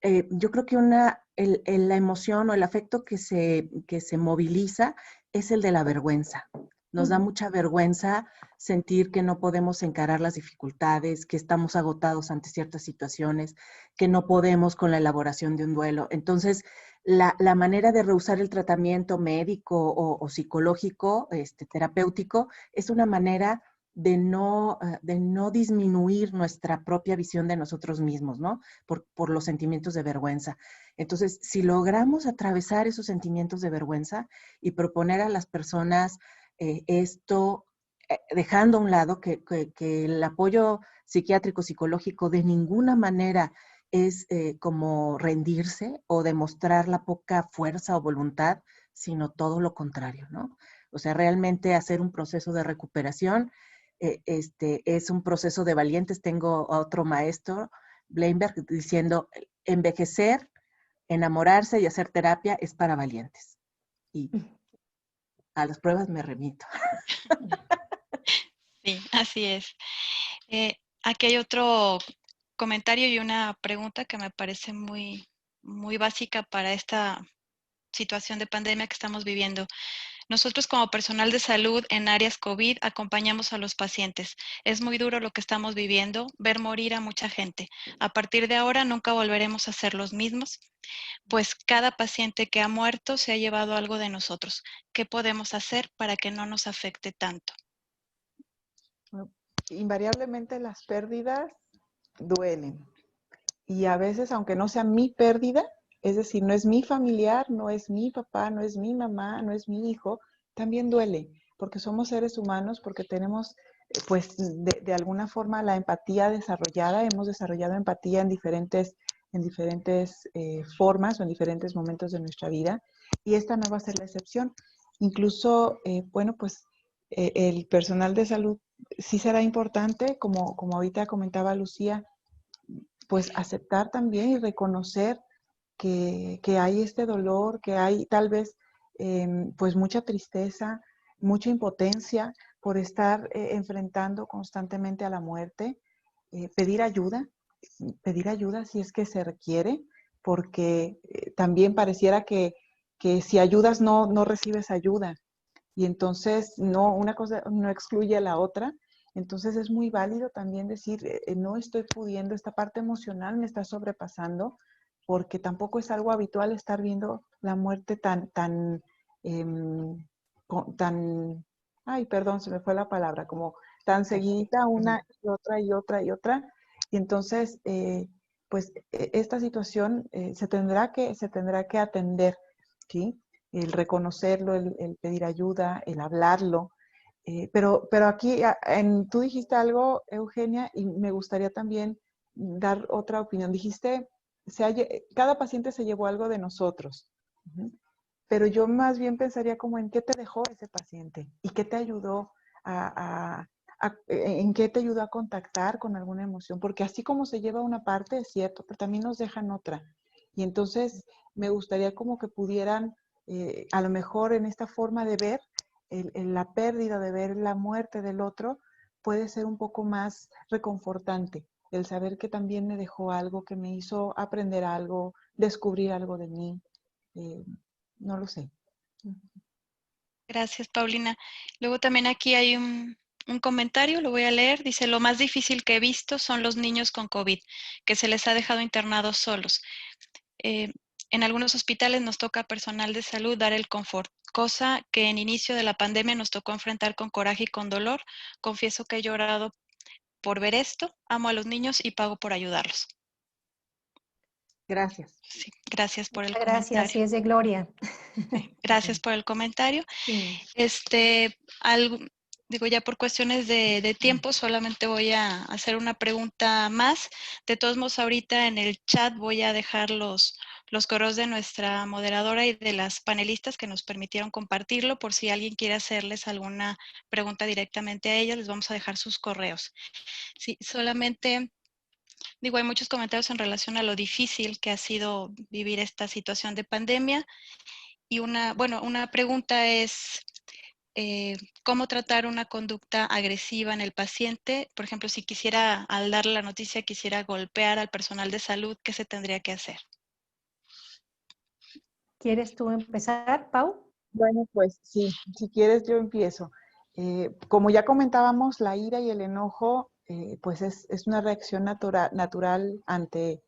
yo creo que la emoción o el afecto que se moviliza es el de la vergüenza. Nos da mucha vergüenza sentir que no podemos encarar las dificultades, que estamos agotados ante ciertas situaciones, que no podemos con la elaboración de un duelo. Entonces, la manera de rehusar el tratamiento médico o psicológico, terapéutico, es una manera de no disminuir nuestra propia visión de nosotros mismos, ¿no? Por los sentimientos de vergüenza. Entonces, si logramos atravesar esos sentimientos de vergüenza y proponer a las personas esto, dejando a un lado que el apoyo psiquiátrico, psicológico de ninguna manera es como rendirse o demostrar la poca fuerza o voluntad, sino todo lo contrario, ¿no? O sea, realmente hacer un proceso de recuperación es un proceso de valientes. Tengo a otro maestro, Bleinberg, diciendo, envejecer, enamorarse y hacer terapia es para valientes. Y a las pruebas me remito. Sí, así es. Aquí hay otro comentario y una pregunta que me parece muy, muy básica para esta situación de pandemia que estamos viviendo. Nosotros como personal de salud en áreas COVID acompañamos a los pacientes. Es muy duro lo que estamos viviendo, ver morir a mucha gente. A partir de ahora nunca volveremos a ser los mismos, pues cada paciente que ha muerto se ha llevado algo de nosotros. ¿Qué podemos hacer para que no nos afecte tanto? Invariablemente las pérdidas duelen. Y a veces, aunque no sea mi pérdida, es decir, no es mi familiar, no es mi papá, no es mi mamá, no es mi hijo, también duele, porque somos seres humanos, porque tenemos, pues, de alguna forma la empatía desarrollada, hemos desarrollado empatía en diferentes formas o en diferentes momentos de nuestra vida, y esta no va a ser la excepción. Incluso, bueno, pues, el personal de salud sí será importante, como ahorita comentaba Lucía, pues aceptar también y reconocer que hay este dolor, que hay tal vez pues mucha tristeza, mucha impotencia por estar enfrentando constantemente a la muerte, pedir ayuda si es que se requiere, porque también pareciera que si ayudas no recibes ayuda. Y entonces, no, una cosa no excluye a la otra. Entonces es muy válido también decir, no estoy pudiendo, esta parte emocional me está sobrepasando, porque tampoco es algo habitual estar viendo la muerte ay, perdón, se me fue la palabra, como tan seguidita una y otra y otra y otra. Y entonces, pues esta situación se tendrá que atender, ¿sí? El reconocerlo, el pedir ayuda, el hablarlo. Pero aquí tú dijiste algo, Eugenia, y me gustaría también dar otra opinión. Dijiste, cada paciente se llevó algo de nosotros. Pero yo más bien pensaría como en qué te dejó ese paciente y qué te ayudó en qué te ayudó a contactar con alguna emoción, porque así como se lleva una parte, es cierto, pero también nos dejan otra. Y entonces me gustaría como que pudieran, a lo mejor en esta forma de ver la pérdida, de ver la muerte del otro, puede ser un poco más reconfortante. El saber que también me dejó algo, que me hizo aprender algo, descubrir algo de mí. No lo sé. Gracias, Paulina. Luego también aquí hay un comentario, lo voy a leer. Dice, lo más difícil que he visto son los niños con COVID, que se les ha dejado internados solos. En algunos hospitales nos toca a personal de salud dar el confort, cosa que en inicio de la pandemia nos tocó enfrentar con coraje y con dolor. Confieso que he llorado por ver esto, amo a los niños y pago por ayudarlos. Gracias. Sí, gracias por el Muchas gracias, comentario. sí es de gloria. Gracias por el comentario. Sí. Digo, ya por cuestiones de tiempo, solamente voy a hacer una pregunta más. De todos modos, ahorita en el chat voy a dejar los correos de nuestra moderadora y de las panelistas que nos permitieron compartirlo, por si alguien quiere hacerles alguna pregunta directamente a ellas, les vamos a dejar sus correos. Sí, solamente, digo, hay muchos comentarios en relación a lo difícil que ha sido vivir esta situación de pandemia. Y una pregunta es, cómo tratar una conducta agresiva en el paciente. Por ejemplo, si quisiera, al darle la noticia, quisiera golpear al personal de salud, ¿qué se tendría que hacer? ¿Quieres tú empezar, Pau? Bueno, pues sí, si quieres yo empiezo. Como ya comentábamos, la ira y el enojo, pues es una reacción natural ante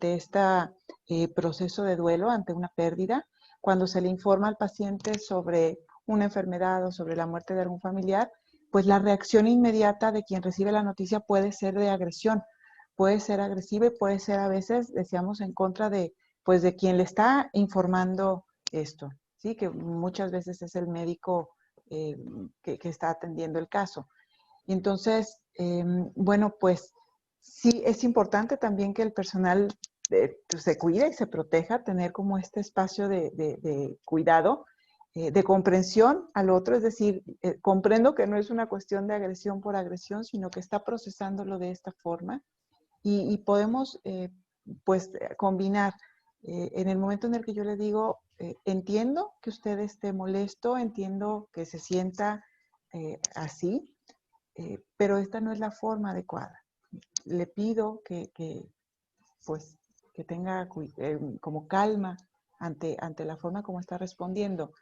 este proceso de duelo, ante una pérdida. Cuando se le informa al paciente sobre una enfermedad o sobre la muerte de algún familiar, pues la reacción inmediata de quien recibe la noticia puede ser de agresión, puede ser agresiva y puede ser a veces, decíamos, en contra pues, de quien le está informando esto. ¿Sí? Que muchas veces es el médico que está atendiendo el caso. Entonces, bueno, pues sí es importante también que el personal se cuide y se proteja, tener como este espacio de cuidado, de comprensión al otro, es decir, comprendo que no es una cuestión de agresión por agresión, sino que está procesándolo de esta forma y podemos pues combinar en el momento en el que yo le digo, entiendo que usted esté molesto, entiendo que se sienta así, pero esta no es la forma adecuada. Le pido pues, que tenga como calma ante la forma como está respondiendo.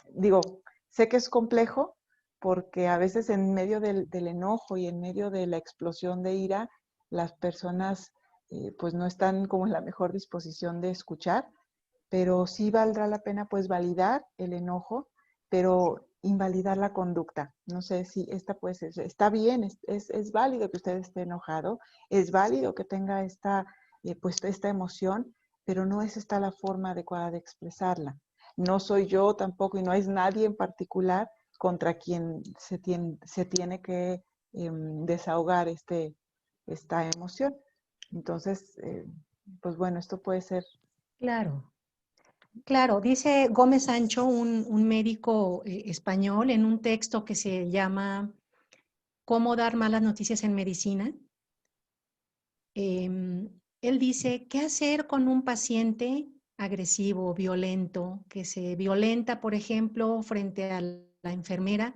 Digo, sé que es complejo porque a veces en medio del enojo y en medio de la explosión de ira, las personas pues no están como en la mejor disposición de escuchar, pero sí valdrá la pena pues validar el enojo, pero invalidar la conducta. No sé si esta pues está bien, es válido que usted esté enojado, es válido que tenga pues esta emoción, pero no es esta la forma adecuada de expresarla. No soy yo tampoco y no es nadie en particular contra quien se tiene que desahogar esta emoción. Entonces, pues bueno, esto puede ser. Claro. Claro, dice Gómez Sancho, un médico español, en un texto que se llama ¿Cómo dar malas noticias en medicina? Él dice, ¿qué hacer con un paciente agresivo, violento, que se violenta, por ejemplo, frente a la enfermera?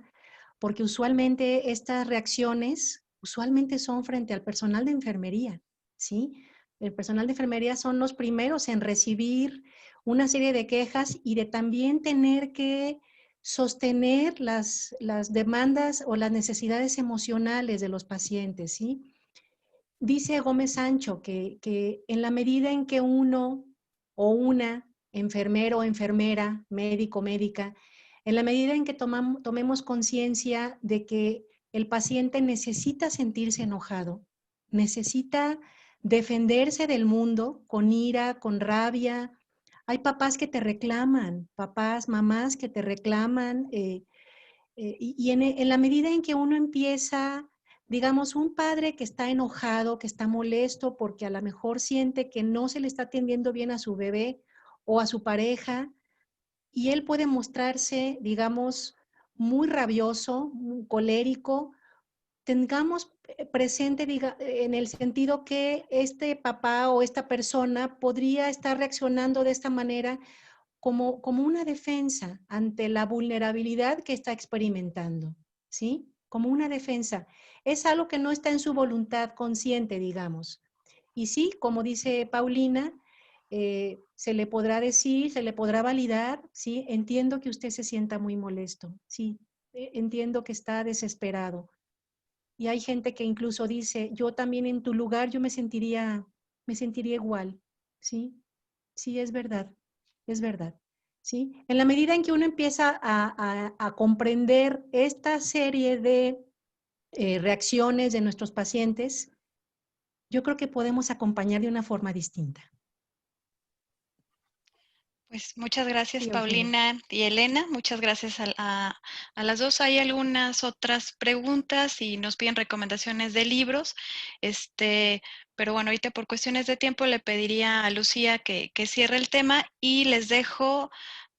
Porque usualmente estas reacciones, usualmente son frente al personal de enfermería, ¿sí? El personal de enfermería son los primeros en recibir una serie de quejas y de también tener que sostener las demandas o las necesidades emocionales de los pacientes, ¿sí? Dice Gómez Sancho que en la medida en que uno o una, enfermero o enfermera, médico, médica, en la medida en que tomemos conciencia de que el paciente necesita sentirse enojado, necesita defenderse del mundo con ira, con rabia. Hay papás que te reclaman, papás, mamás que te reclaman, y en la medida en que uno empieza, digamos, un padre que está enojado, que está molesto porque a lo mejor siente que no se le está atendiendo bien a su bebé o a su pareja, y él puede mostrarse, digamos, muy rabioso, muy colérico, tengamos presente en el sentido que este papá o esta persona podría estar reaccionando de esta manera como una defensa ante la vulnerabilidad que está experimentando, ¿sí? Como una defensa. Es algo que no está en su voluntad consciente, digamos. Y sí, como dice Paulina, se le podrá decir, se le podrá validar, ¿sí? Entiendo que usted se sienta muy molesto, sí, entiendo que está desesperado. Y hay gente que incluso dice, yo también en tu lugar yo me sentiría igual, ¿sí? Sí, es verdad, es verdad. ¿Sí? En la medida en que uno empieza a comprender esta serie de reacciones de nuestros pacientes, yo creo que podemos acompañar de una forma distinta. Pues muchas gracias, Sí, Eugenia. Paulina y Elena. Muchas gracias a las dos. Hay algunas otras preguntas y nos piden recomendaciones de libros. Pero bueno, ahorita por cuestiones de tiempo le pediría a Lucía que cierre el tema y les dejo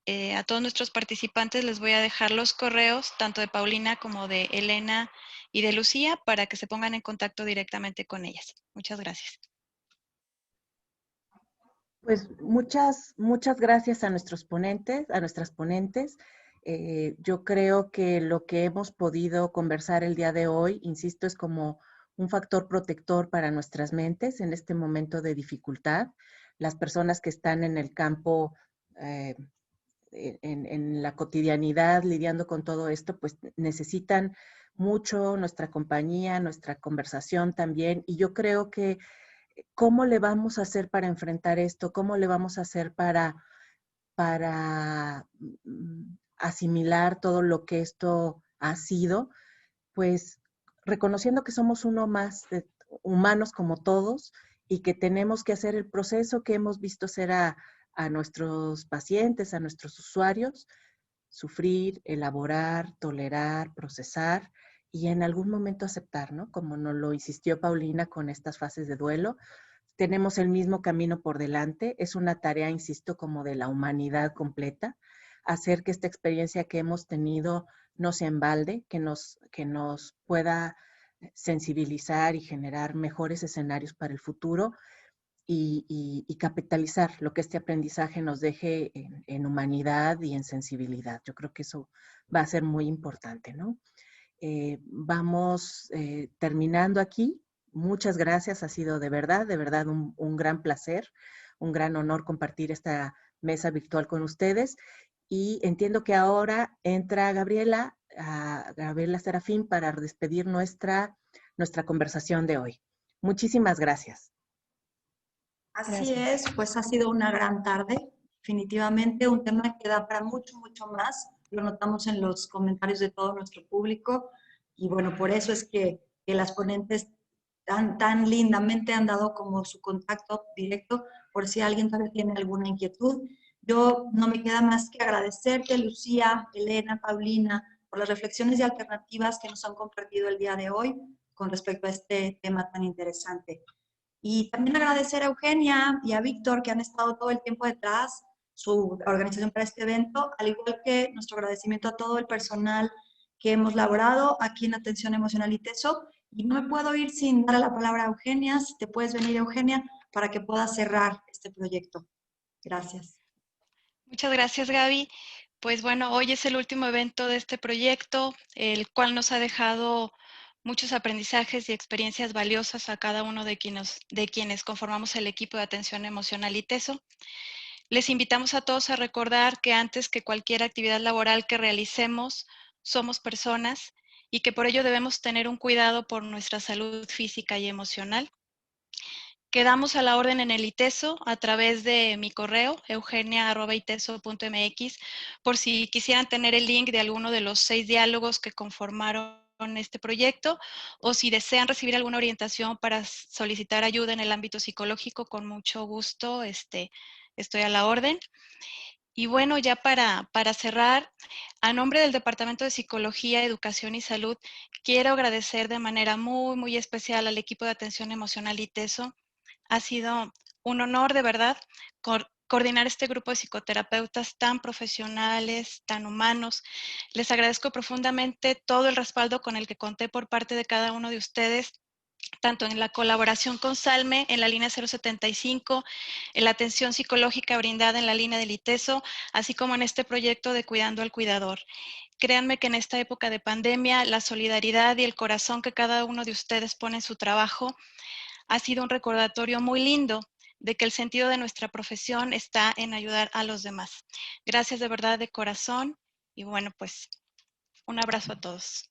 a todos nuestros participantes, les voy a dejar los correos, tanto de Paulina como de Elena y de Lucía, para que se pongan en contacto directamente con ellas. Muchas gracias. Pues muchas gracias a nuestros ponentes, a nuestras ponentes. Yo creo que lo que hemos podido conversar el día de hoy, insisto, es como un factor protector para nuestras mentes en este momento de dificultad. Las personas que están en el campo, en la cotidianidad, lidiando con todo esto, pues necesitan mucho nuestra compañía, nuestra conversación también. Y yo creo que ¿cómo le vamos a hacer para enfrentar esto? ¿Cómo le vamos a hacer para asimilar todo lo que esto ha sido? Pues reconociendo que somos uno más, humanos como todos, y que tenemos que hacer el proceso que hemos visto hacer a nuestros pacientes, a nuestros usuarios, sufrir, elaborar, tolerar, procesar y en algún momento aceptar, ¿no? Como nos lo insistió Paulina con estas fases de duelo. Tenemos el mismo camino por delante. Es una tarea, insisto, como de la humanidad completa, hacer que esta experiencia que hemos tenido no se embalde, que nos pueda sensibilizar y generar mejores escenarios para el futuro y capitalizar lo que este aprendizaje nos deje en humanidad y en sensibilidad. Yo creo que eso va a ser muy importante, ¿no? Vamos terminando aquí. Muchas gracias, ha sido de verdad un gran placer, un gran honor compartir esta mesa virtual con ustedes. Y entiendo que ahora entra Gabriela Serafín para despedir nuestra conversación de hoy. Muchísimas gracias. Así Gracias. es, pues ha sido una gran tarde. Definitivamente un tema que da para mucho, mucho más. Lo notamos en los comentarios de todo nuestro público. Y bueno, por eso es que las ponentes tan lindamente han dado como su contacto directo por si alguien todavía tiene alguna inquietud. Yo no me queda más que agradecerte, Lucía, Elena, Paulina, por las reflexiones y alternativas que nos han compartido el día de hoy con respecto a este tema tan interesante. Y también agradecer a Eugenia y a Víctor que han estado todo el tiempo detrás, su organización para este evento, al igual que nuestro agradecimiento a todo el personal que hemos laborado aquí en Atención Emocional y TESO. Y no me puedo ir sin dar la palabra a Eugenia. Si te puedes venir, Eugenia, para que pueda cerrar este proyecto. Gracias. Muchas gracias, Gaby. Pues bueno, hoy es el último evento de este proyecto, el cual nos ha dejado muchos aprendizajes y experiencias valiosas a cada uno de quienes conformamos el equipo de atención emocional y TESO. Les invitamos a todos a recordar que antes que cualquier actividad laboral que realicemos, somos personas y que por ello debemos tener un cuidado por nuestra salud física y emocional. Quedamos a la orden en el ITESO a través de mi correo, eugenia@iteso.mx, por si quisieran tener el link de alguno de los 6 diálogos que conformaron este proyecto, o si desean recibir alguna orientación para solicitar ayuda en el ámbito psicológico, con mucho gusto, estoy a la orden. Y bueno, ya para cerrar, a nombre del Departamento de Psicología, Educación y Salud, quiero agradecer de manera muy, muy especial al equipo de atención emocional y TESO. Ha sido un honor, de verdad, coordinar este grupo de psicoterapeutas tan profesionales, tan humanos. Les agradezco profundamente todo el respaldo con el que conté por parte de cada uno de ustedes, tanto en la colaboración con Salme en la línea 075, en la atención psicológica brindada en la línea del ITESO, así como en este proyecto de Cuidando al Cuidador. Créanme que en esta época de pandemia, la solidaridad y el corazón que cada uno de ustedes pone en su trabajo ha sido un recordatorio muy lindo de que el sentido de nuestra profesión está en ayudar a los demás. Gracias de verdad de corazón y bueno, pues un abrazo a todos.